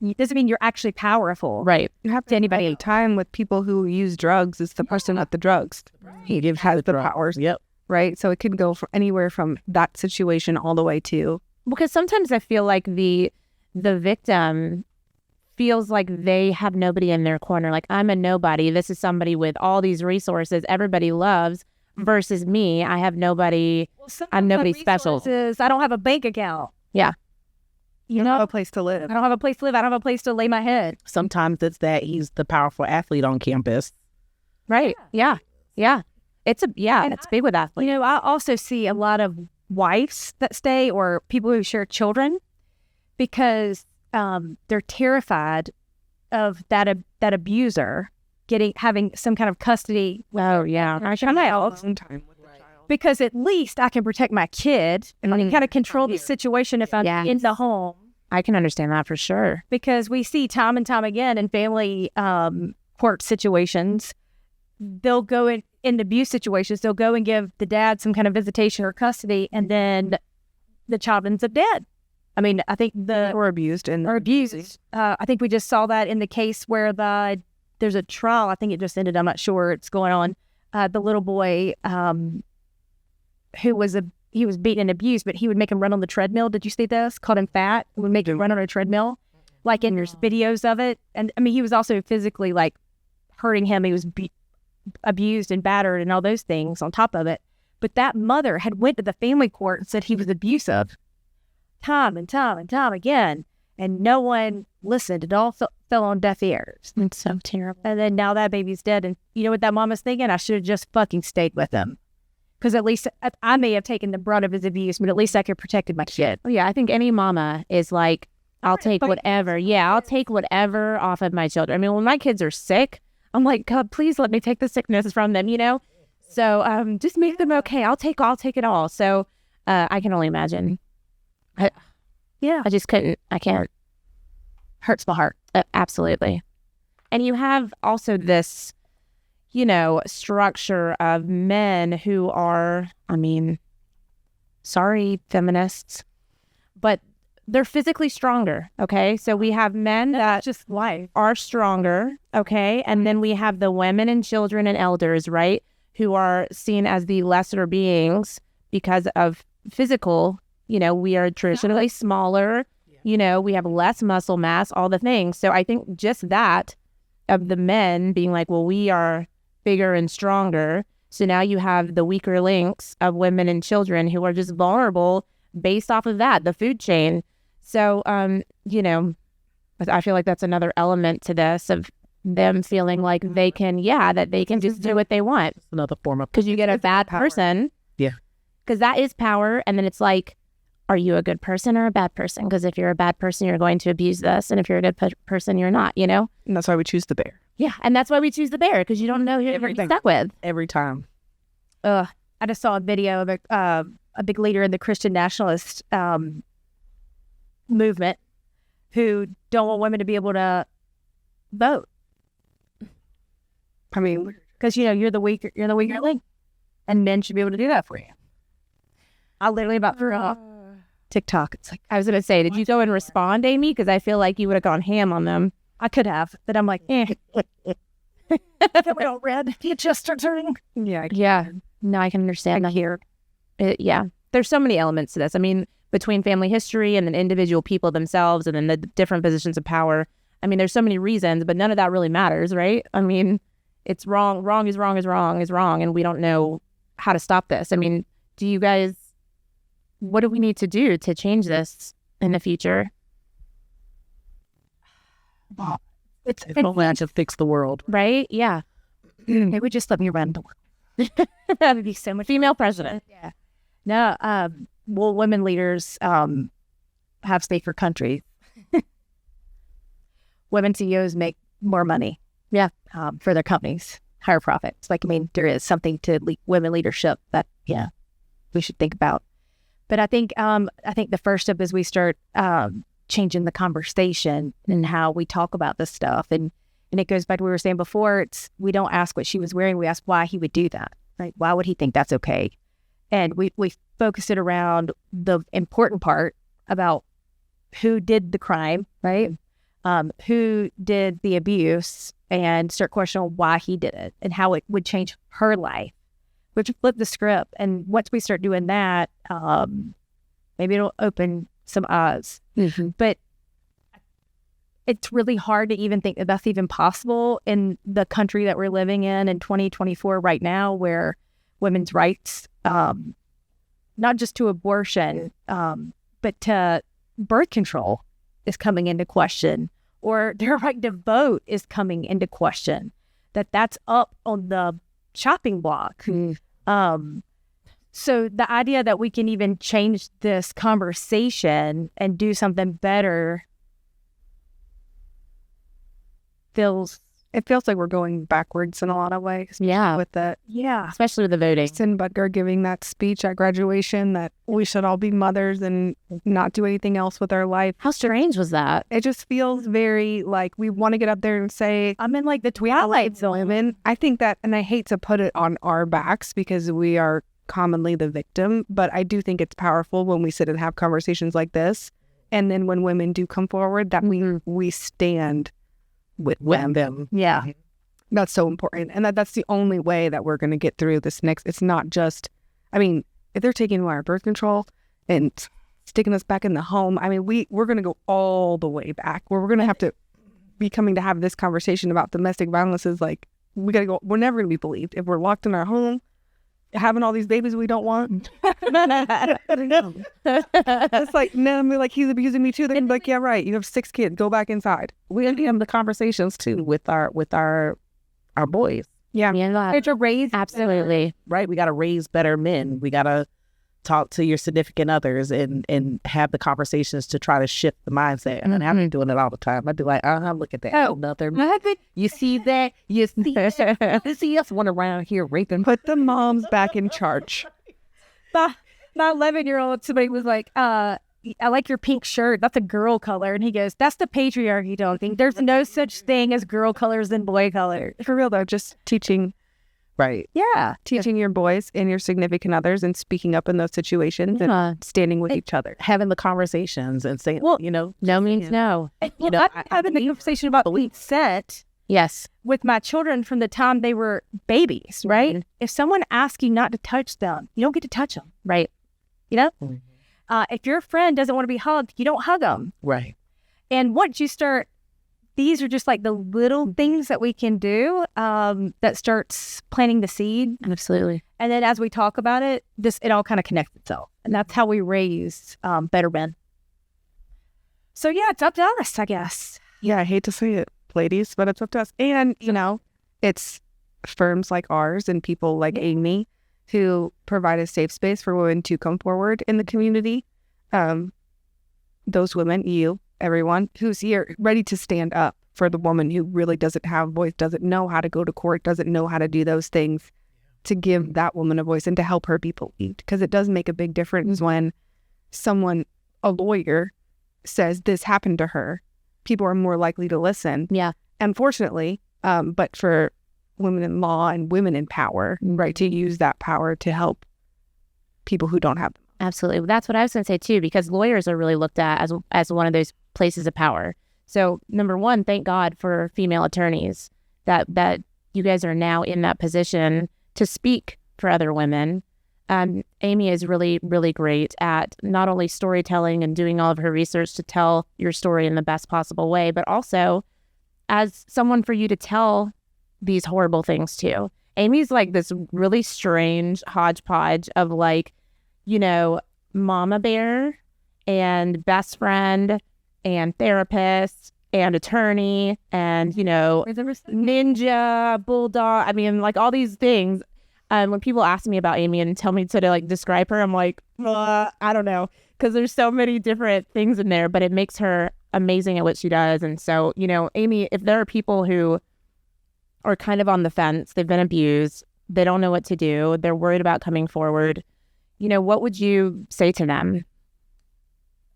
it doesn't mean you're actually powerful. Right. You have to anybody time with people who use drugs. It's the person at the drugs. He has the powers. Yep. Right. So it can go from anywhere from that situation all the way to Because sometimes I feel like the victim feels like they have nobody in their corner. Like, I'm a nobody. This is somebody with all these resources everybody loves versus me. I have nobody. I'm nobody special. I don't have a bank account. Yeah. You know, a place to live. I don't have a place to live. I don't have a place to lay my head. Sometimes it's that he's the powerful athlete on campus. Right. Yeah. It's big with athletes. You know, I also see a lot of wives that stay or people who share children because they're terrified of that abuser having some kind of custody. Oh yeah, because at least I can protect my kid and kind of control the situation if I'm in the home. I can understand that for sure. Because we see time and time again in family court situations, they'll go in abuse situations, they'll go and give the dad some kind of visitation or custody, and then the child ends up dead. I mean, I think or abused. I think we just saw that in the case where there's a trial. I think it just ended. I'm not sure it's going on. The little boy he was beaten and abused, but he would make him run on the treadmill. Did you see this? Called him fat. He would make him run on a treadmill. Like, and there's videos of it. And I mean, he was also physically like hurting him. He was abused and battered and all those things on top of it. But that mother had went to the family court and said he was abusive time and time and time again. And no one listened. It all fell on deaf ears. It's so terrible. And then now that baby's dead. And you know what that mama's thinking? I should have just fucking stayed with him. Because at least I may have taken the brunt of his abuse, but at least I could have protected my kid. Oh, yeah, I think any mama is like, I'll take whatever. Yeah, I'll take whatever off of my children. I mean, when my kids are sick, I'm like, God, please let me take the sickness from them, you know? So just make them okay. I'll take it all. So I can only imagine. I just couldn't. I can't. Hurts my heart. Absolutely. And you have also this, you know, structure of men who are, I mean, sorry, feminists, but they're physically stronger, okay? So we have men that just are stronger, okay? And then we have the women and children and elders, right, who are seen as the lesser beings because of physical, you know, we are traditionally smaller, you know, we have less muscle mass, all the things. So I think just that of the men being like, well, we are bigger and stronger. So now you have the weaker links of women and children who are just vulnerable based off of that, the food chain. So, you know, I feel like that's another element to this of them feeling like they can, that they can just do what they want. It's another form of, because you get a bad person. Yeah. Because that is power. And then it's like, are you a good person or a bad person? Because if you're a bad person, you're going to abuse this. And if you're a good person, you're not, you know? And that's why we choose the bear. Yeah, and that's why we choose the bear, because you don't know who you're going to be stuck with. Every time. I just saw a video of a big leader in the Christian nationalist movement who don't want women to be able to vote. I mean, because, you know, you're the weaker link, and men should be able to do that for you. I literally about threw off TikTok. It's like, I was going to say, did you go and respond, Amy? Because I feel like you would have gone ham on them. I could have, but I'm like, we all read. It just starts hurting. Yeah. No, I can understand that here. There's so many elements to this. I mean, between family history and then individual people themselves and then the different positions of power. I mean, there's so many reasons, but none of that really matters, right? I mean, it's wrong. Wrong is wrong is wrong is wrong. And we don't know how to stop this. I mean, what do we need to do to change this in the future? It's only I just fix the world. Right? Yeah. They would just let me run the world. That would be so much female president. Yeah. No, well, women leaders have safer countries. Women CEOs make more money. Yeah. For their companies, higher profits. Like, I mean, there is something to women leadership that we should think about. But I think the first step is we start changing the conversation and how we talk about this stuff. And it goes back to what we were saying before. We don't ask what she was wearing. We ask why he would do that, right? Why would he think that's okay? And we focus it around the important part about who did the crime, right? Who did the abuse, and start questioning why he did it and how it would change her life. We have to flip the script. And once we start doing that, maybe it'll open some eyes. Mm-hmm. But it's really hard to even think that that's even possible in the country that we're living in 2024 right now, where women's rights, not just to abortion, but to birth control is coming into question, or their right to vote is coming into question, that's up on the chopping block. So the idea that we can even change this conversation and do something better feels like we're going backwards in a lot of ways. Yeah. With that. Yeah. Especially with the voting. Sin Butker giving that speech at graduation that we should all be mothers and not do anything else with our life. How strange was that? It just feels very like we want to get up there and say, I'm in like the twilight zone. Women. I think that, and I hate to put it on our backs because we are commonly the victim, but I do think it's powerful when we sit and have conversations like this. And then when women do come forward, that we stand with them. Yeah. That's so important. And that's the only way that we're going to get through this next. It's not just, I mean, if they're taking away our birth control and sticking us back in the home, I mean, we're going to go all the way back where we're going to have to be coming to have this conversation about domestic violence. Is like, we got to go, we're never going to be believed. If we're locked in our home, having all these babies we don't want. It's like, no, I'm like, he's abusing me too. They're like, yeah, right. You have 6 kids. Go back inside. We have to have the conversations too with our boys. Yeah. It's a raise. Absolutely. Right. We got to raise better men. We got to talk to your significant others and have the conversations to try to shift the mindset. And I've been doing it all the time. I'd be like, look at that. Oh, another. You see that? You see that? You see us one around here raping. Put the moms back in charge. My 11-year-old, somebody was like, I like your pink shirt. That's a girl color. And he goes, that's the patriarchy, don't think. There's no such thing as girl colors and boy colors. For real though, just teaching. Right. Yeah. Teaching your boys and your significant others and speaking up in those situations and standing with each other. Having the conversations and saying, well, you know. No means no. You know, I'm having the conversation about consent. Yes. With my children from the time they were babies, right? Mm-hmm. If someone asks you not to touch them, you don't get to touch them. Right. You know? Mm-hmm. If your friend doesn't want to be hugged, you don't hug them. Right. And once you start, these are just like the little things that we can do that starts planting the seed. Absolutely. And then as we talk about it, it all kind of connects itself. And that's how we raise better men. So yeah, it's up to us, I guess. Yeah, I hate to say it, ladies, but it's up to us. And, you know, it's firms like ours and people like Amy who provide a safe space for women to come forward in the community. Those women, you, everyone who's here ready to stand up for the woman who really doesn't have a voice, doesn't know how to go to court, doesn't know how to do those things, to give that woman a voice and to help her be believed. Because it does make a big difference when someone, a lawyer, says this happened to her. People are more likely to listen. Yeah. Unfortunately, but for women in law and women in power, right, to use that power to help people who don't have them. Absolutely. That's what I was going to say too, because lawyers are really looked at as one of those places of power. So number one, thank God for female attorneys that you guys are now in that position to speak for other women. Amy is really, really great at not only storytelling and doing all of her research to tell your story in the best possible way, but also as someone for you to tell these horrible things to. Amy's like this really strange hodgepodge of like, you know, mama bear and best friend and therapist and attorney and, you know, ninja, bulldog. I mean, like all these things. When people ask me about Amy and tell me to like describe her, I'm like, I don't know, because there's so many different things in there, but it makes her amazing at what she does. And so, you know, Amy, if there are people who are kind of on the fence, they've been abused, they don't know what to do, they're worried about coming forward, you know, what would you say to them?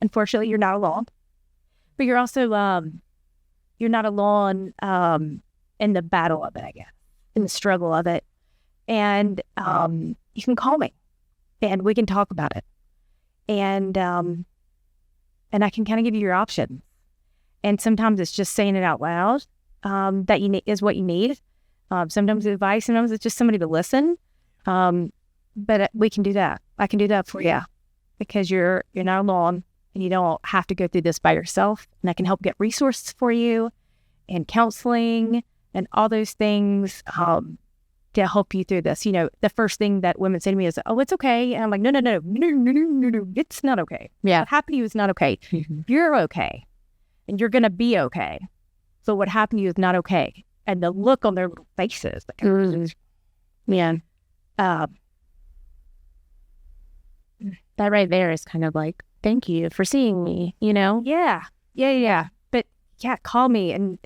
Unfortunately, you're not alone, but you're also, you're not alone in the battle of it, I guess, in the struggle of it. And you can call me and we can talk about it. And I can kind of give you your options. And sometimes it's just saying it out loud that you need is what you need. Sometimes advice, sometimes it's just somebody to listen. But we can do that. I can do that for you because you're not alone and you don't have to go through this by yourself. And I can help get resources for you and counseling and all those things to help you through this. You know, the first thing that women say to me is, oh, it's okay. And I'm like, no, it's not okay. Yeah. What happened to you is not okay. You're okay. And you're going to be okay. So what happened to you is not okay. And the look on their faces. Like, Yeah. That right there is kind of like, thank you for seeing me, you know? Yeah. But yeah, call me and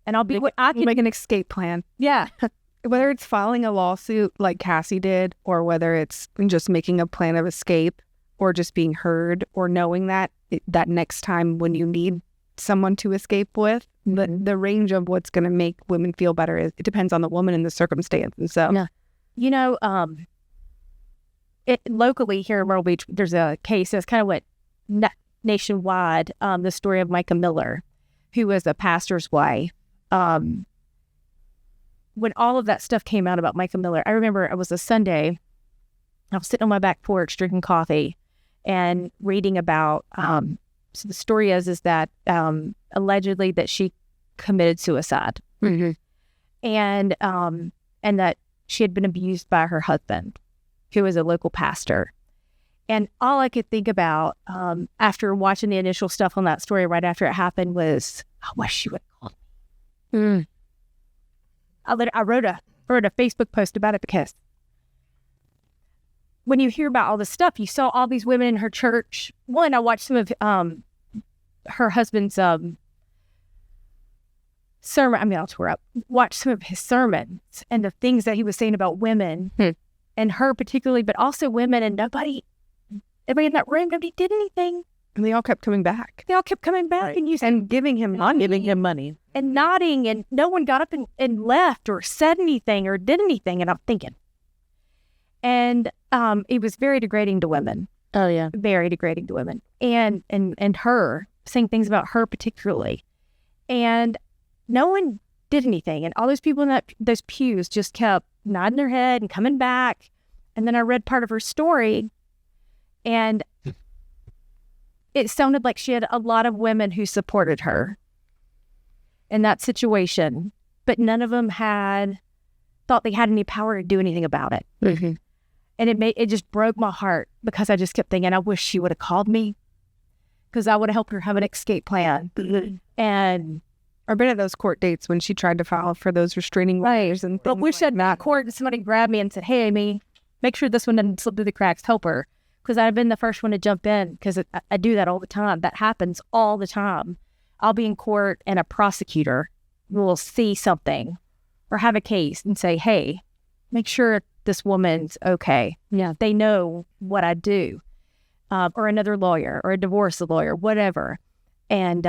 I'll be what I can make an escape plan. Yeah. Whether it's filing a lawsuit like Cassie did, or whether it's just making a plan of escape, or just being heard, or knowing that next time when you need someone to escape with, the range of what's going to make women feel better it depends on the woman and the circumstance. And so, yeah. You know, locally here in Myrtle Beach, there's a case that's kind of went nationwide. The story of Micah Miller, who was a pastor's wife. When all of that stuff came out about Micah Miller, I remember it was a Sunday. I was sitting on my back porch drinking coffee and reading about. So the story is that allegedly that she committed suicide, and that she had been abused by her husband, who was a local pastor. And all I could think about after watching the initial stuff on that story right after it happened was, I wish she would have called me. I wrote a Facebook post about it, because when you hear about all this stuff, you saw all these women in her church. One, I watched some of her husband's sermon. I mean, I'll tore up. Watch some of his sermons and the things that he was saying about women and her particularly, but also women, and everybody in that room, nobody did anything. And they all kept coming back. Right. And giving him money. And nodding, and no one got up and left or said anything or did anything. And I'm thinking. And it was very degrading to women. Oh, yeah. Very degrading to women. And her, saying things about her particularly. And no one did anything. And all those people in those pews just kept nodding their head and coming back. And then I read part of her story, and it sounded like she had a lot of women who supported her in that situation, but none of them thought they had any power to do anything about it. And it just broke my heart, because I just kept thinking, I wish she would have called me, because I would have helped her have an escape plan. And I've been at those court dates when she tried to file for those restraining orders and things. But wish I'd not court and somebody grabbed me and said, hey, Amy, make sure this one doesn't slip through the cracks, help her. Because I've been the first one to jump in, because I do that all the time. That happens all the time. I'll be in court and a prosecutor will see something or have a case and say, hey, make sure this woman's okay. Yeah. They know what I do. Or another lawyer or a divorce lawyer, whatever. And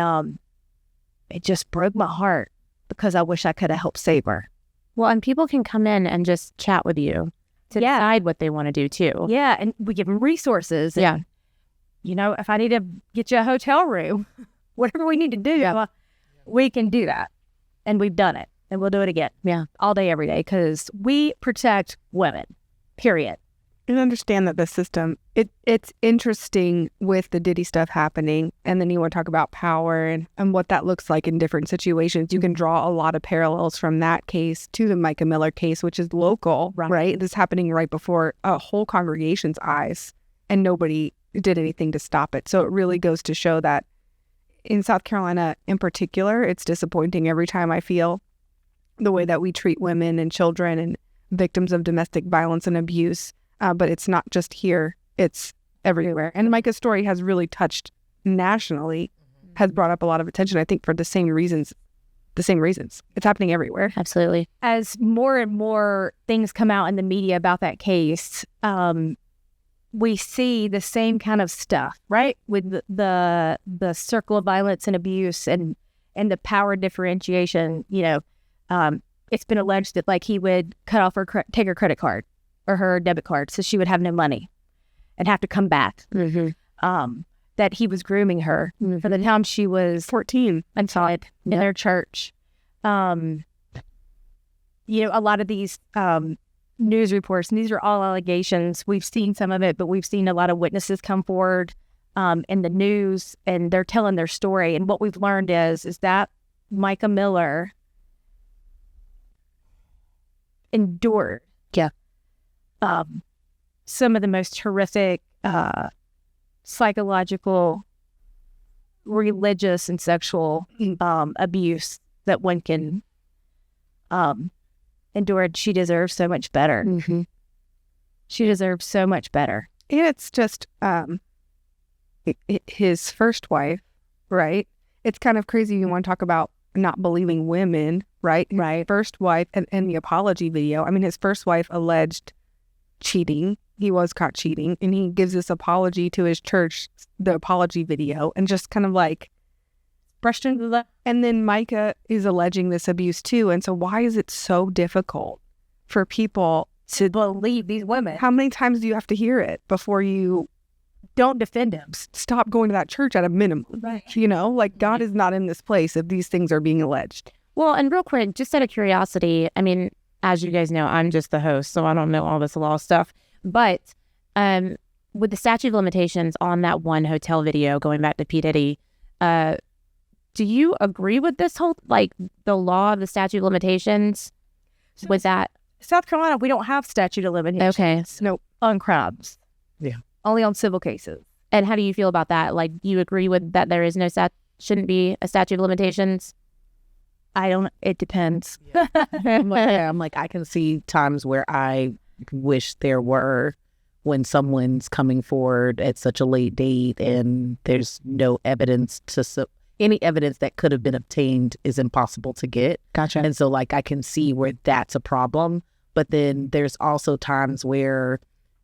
it just broke my heart, because I wish I could have helped save her. Well, and people can come in and just chat with you to decide what they want to do too. Yeah, and we give them resources. And, you know, if I need to get you a hotel room, whatever we need to do, we can do that. And we've done it, and we'll do it again. Yeah, all day, every day, because we protect women, period. And understand that the system, it's interesting with the Diddy stuff happening, and then you want to talk about power and what that looks like in different situations. You can draw a lot of parallels from that case to the Micah Miller case, which is local, right? This is happening right before a whole congregation's eyes, and nobody did anything to stop it. So it really goes to show that in South Carolina in particular, it's disappointing every time I feel the way that we treat women and children and victims of domestic violence and abuse. But it's not just here, it's everywhere. And Micah's story has really touched nationally, has brought up a lot of attention, I think, for the same reasons. It's happening everywhere. Absolutely. As more and more things come out in the media about that case, we see the same kind of stuff, right? With the circle of violence and abuse and the power differentiation. You know, it's been alleged that like he would cut off take her credit card or her debit card, so she would have no money and have to come back. That he was grooming her for the time she was 14 inside in their church. You know, a lot of these news reports, and these are all allegations. We've seen some of it, but we've seen a lot of witnesses come forward in the news, and they're telling their story. And what we've learned is that Micah Miller endured some of the most horrific psychological, religious, and sexual abuse that one can endure. She deserves so much better. Mm-hmm. She deserves so much better. And it's just his first wife, right? It's kind of crazy. You want to talk about not believing women, right? Right. First wife, and the apology video. I mean, his first wife alleged cheating. He was caught cheating, and he gives this apology to his church, the apology video, and just kind of like Brushed into the... And then Micah is alleging this abuse too. And so why is it so difficult for people to believe these women? How many times do you have to hear it before you don't defend him? Stop going to that church at a minimum. Right. You know, like God is not in this place if these things are being alleged. Well, and real quick, just out of curiosity, I mean, as you guys know, I'm just the host, so I don't know all this law stuff. But with the statute of limitations on that one hotel video, going back to P. Diddy, do you agree with this whole, like, the law of the statute of limitations with that? South Carolina, we don't have statute of limitations. Okay. Nope. On crimes. Yeah. Only on civil cases. And how do you feel about that? Like, do you agree with that there is no shouldn't be a statute of limitations? It depends. Yeah. I'm like, I can see times where I wish there were, when someone's coming forward at such a late date and there's no evidence any evidence that could have been obtained is impossible to get. Gotcha. And so, like, I can see where that's a problem. But then there's also times where,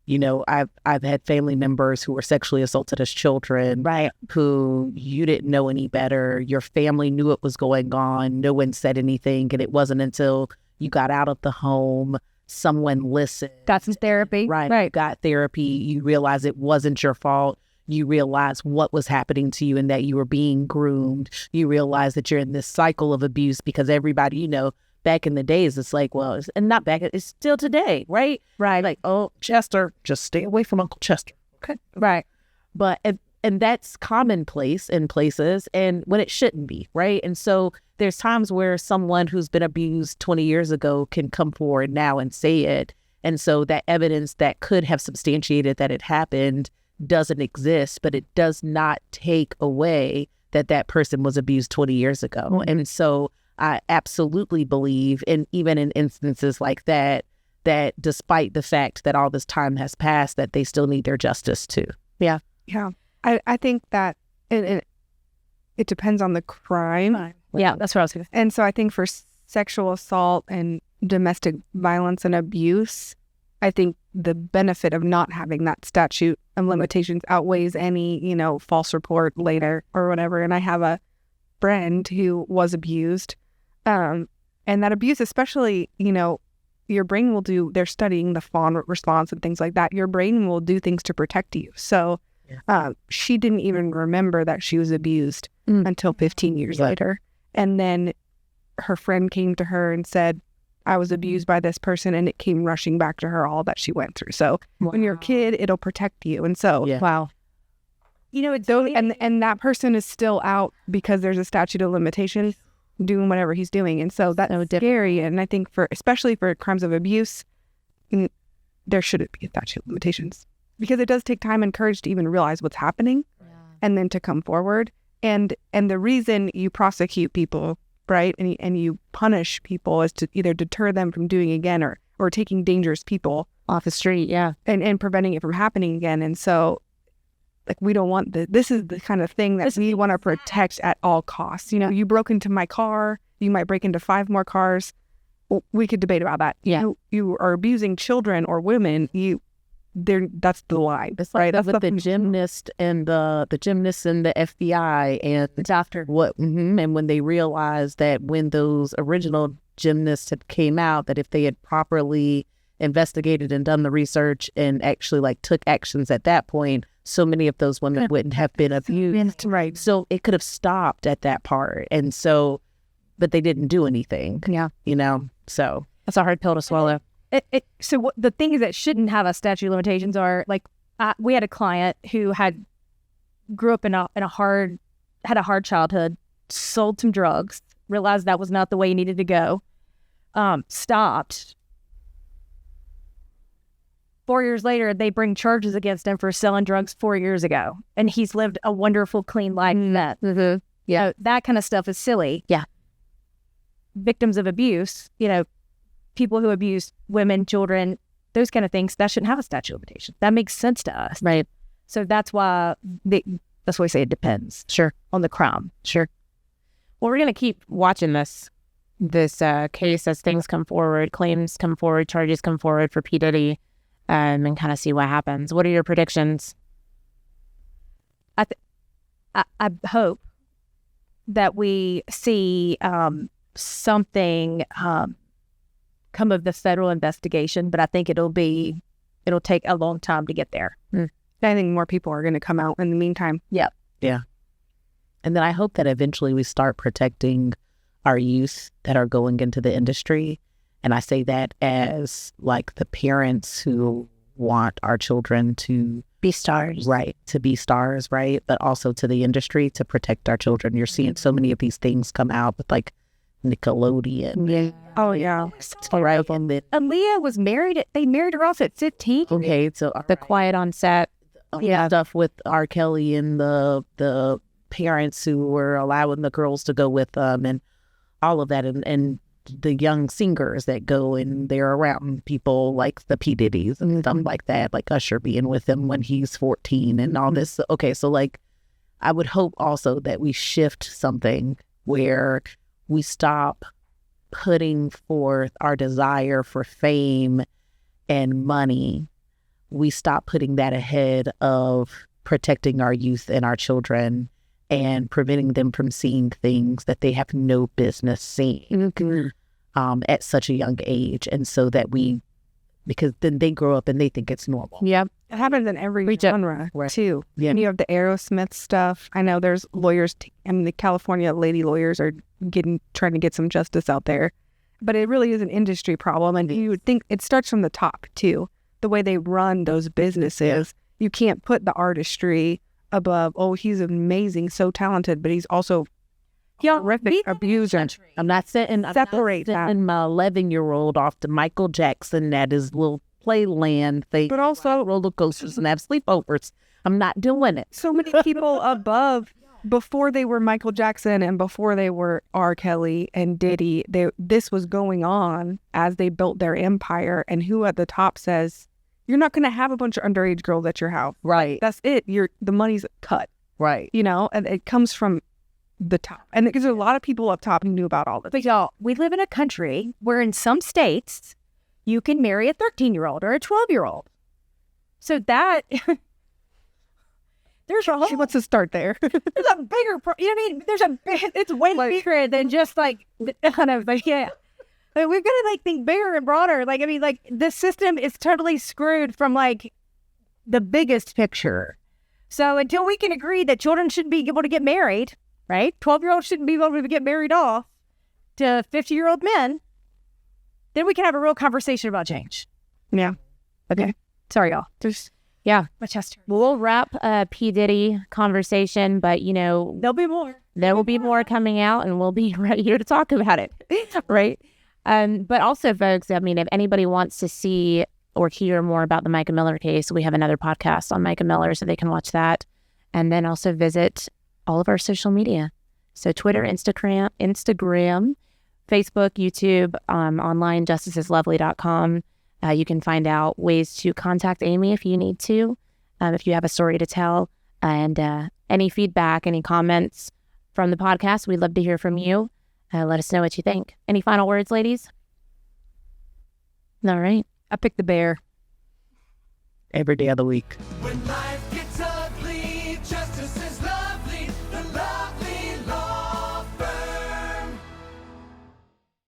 you know, I've had family members who were sexually assaulted as children, right? Who you didn't know any better. Your family knew it was going on. No one said anything. And it wasn't until you got out of the home, someone listened. Got some therapy. Right. Got therapy. You realize it wasn't your fault. You realize what was happening to you and that you were being groomed. You realize that you're in this cycle of abuse because everybody, you know, back in the days, it's like, well, and not back, it's still today, right? Right. Like, oh, Chester, just stay away from Uncle Chester. Okay. Right. But, and that's commonplace in places and when it shouldn't be, right? And so there's times where someone who's been abused 20 years ago can come forward now and say it. And so that evidence that could have substantiated that it happened doesn't exist, but it does not take away that person was abused 20 years ago. Mm-hmm. And so I absolutely believe, and even in instances like that despite the fact that all this time has passed, that they still need their justice too. Yeah. Yeah. I think that it depends on the crime. Yeah, that's what I was going to say. And so I think for sexual assault and domestic violence and abuse, I think the benefit of not having that statute of limitations outweighs any, you know, false report later or whatever. And I have a friend who was abused. And that abuse, especially, you know, your brain will they're studying the fawn response and things like that. Your brain will do things to protect you. So she didn't even remember that she was abused until 15 years later. And then her friend came to her and said, I was abused by this person, and it came rushing back to her, all that she went through. So when you're a kid, it'll protect you. And so, wow. You know, and that person is still out because there's a statute of limitations doing whatever he's doing. And so that's scary. And I think especially for crimes of abuse, there shouldn't be a statute of limitations because it does take time and courage to even realize what's happening and then to come forward. And the reason you prosecute people, right, and you punish people is to either deter them from doing it again or taking dangerous people off the street, and preventing it from happening again. And so, like, we don't want this is the kind of thing that we want to protect at all costs. You know, you broke into my car, you might break into 5 more cars. Well, we could debate about that. Yeah. You are abusing children or women, that's the line. It's like, right? That's with the gymnast and the gymnasts and the FBI and it's after and when they realized that when those original gymnasts had came out, that if they had properly investigated and done the research and actually like took actions at that point, so many of those women wouldn't have been abused. Right. So it could have stopped at that part. And so, but they didn't do anything. Yeah. You know, so that's a hard pill to swallow. So the things that shouldn't have a statute of limitations are like, we had a client who had grew up had a hard childhood, sold some drugs, realized that was not the way he needed to go, stopped. 4 years later, they bring charges against him for selling drugs 4 years ago. And he's lived a wonderful, clean life. Mm-hmm. Yeah. That kind of stuff is silly. Yeah. Victims of abuse, people who abuse women, children, those kind of things, that shouldn't have a statute of limitations. That makes sense to us. Right. So that's why that's why I say it depends. Sure. On the crime. Sure. Well, we're going to keep watching this case as things come forward, claims come forward, charges come forward for P. Diddy, and kind of see what happens. What are your predictions? I hope that we see something come of the federal investigation, but I think it'll take a long time to get there. I think more people are going to come out in the meantime. Yeah. And then I hope that eventually we start protecting our youth that are going into the industry. And I say that as like the parents who want our children to Be stars. right, to be stars, right? But also to the industry to protect our children. You're seeing so many of these things come out with like Nickelodeon. Yeah. Oh, yeah. Right. And then, Aaliyah was married. They married her off at 15. okay, so The quiet on set. stuff with R. Kelly and the parents who were allowing the girls to go with them and all of that, and the young singers that go and they're around people like the P. Diddy's and stuff like that, like Usher being with him when he's 14 and all this. Okay, so like I would hope also that we shift something where we stop putting forth our desire for fame and money. We stop putting that ahead of protecting our youth and our children and preventing them from seeing things that they have no business seeing at such a young age. And so that because then they grow up and they think it's normal. Yep. It happens in every genre, too. Yeah. And you have the Aerosmith stuff. I know there's lawyers, and the California lady lawyers are trying to get some justice out there. But it really is an industry problem. And you would think it starts from the top, too. The way they run those businesses. You can't put the artistry above, he's amazing, so talented, but he's also horrific abuser. I'm not setting my 11-year-old off to Michael Jackson at his little playland thing, But also roller coasters and have sleepovers. I'm not doing it. so many people above, before they were Michael Jackson and before they were R. Kelly and Diddy, this was going on as they built their empire. And who at the top says, you're not going to have a bunch of underage girls at your house. Right. That's it. The money's cut. Right. And it comes from the top. And because there's a lot of people up top who knew about all this. But y'all, we live in a country where in some states you can marry a 13-year-old or a 12-year-old. So that there's a whole. She wants to start there. There's a bigger. It's way bigger than just like kind of like yeah. I mean, we're gonna think bigger and broader. The system is totally screwed from the biggest picture. So until we can agree that children shouldn't be able to get married, right? 12-year-olds shouldn't be able to get married off to 50-year-old men, then we can have a real conversation about change. Yeah. Okay. Sorry, y'all. My chest hurts. We'll wrap P. Diddy conversation, but There'll be more. there will be more coming out, and we'll be right here to talk about it, right? But also, folks, I mean, if anybody wants to see or hear more about the Micah Miller case, we have another podcast on Micah Miller, so they can watch that. And then also visit all of our social media. So Twitter, Instagram, Facebook, YouTube, online, justiceslovely.com. You can find out ways to contact Amy if you need to, if you have a story to tell. And any feedback, any comments from the podcast, we'd love to hear from you. Let us know what you think. Any final words, ladies? All right. I picked the bear. Every day of the week. When life gets ugly, justice is love.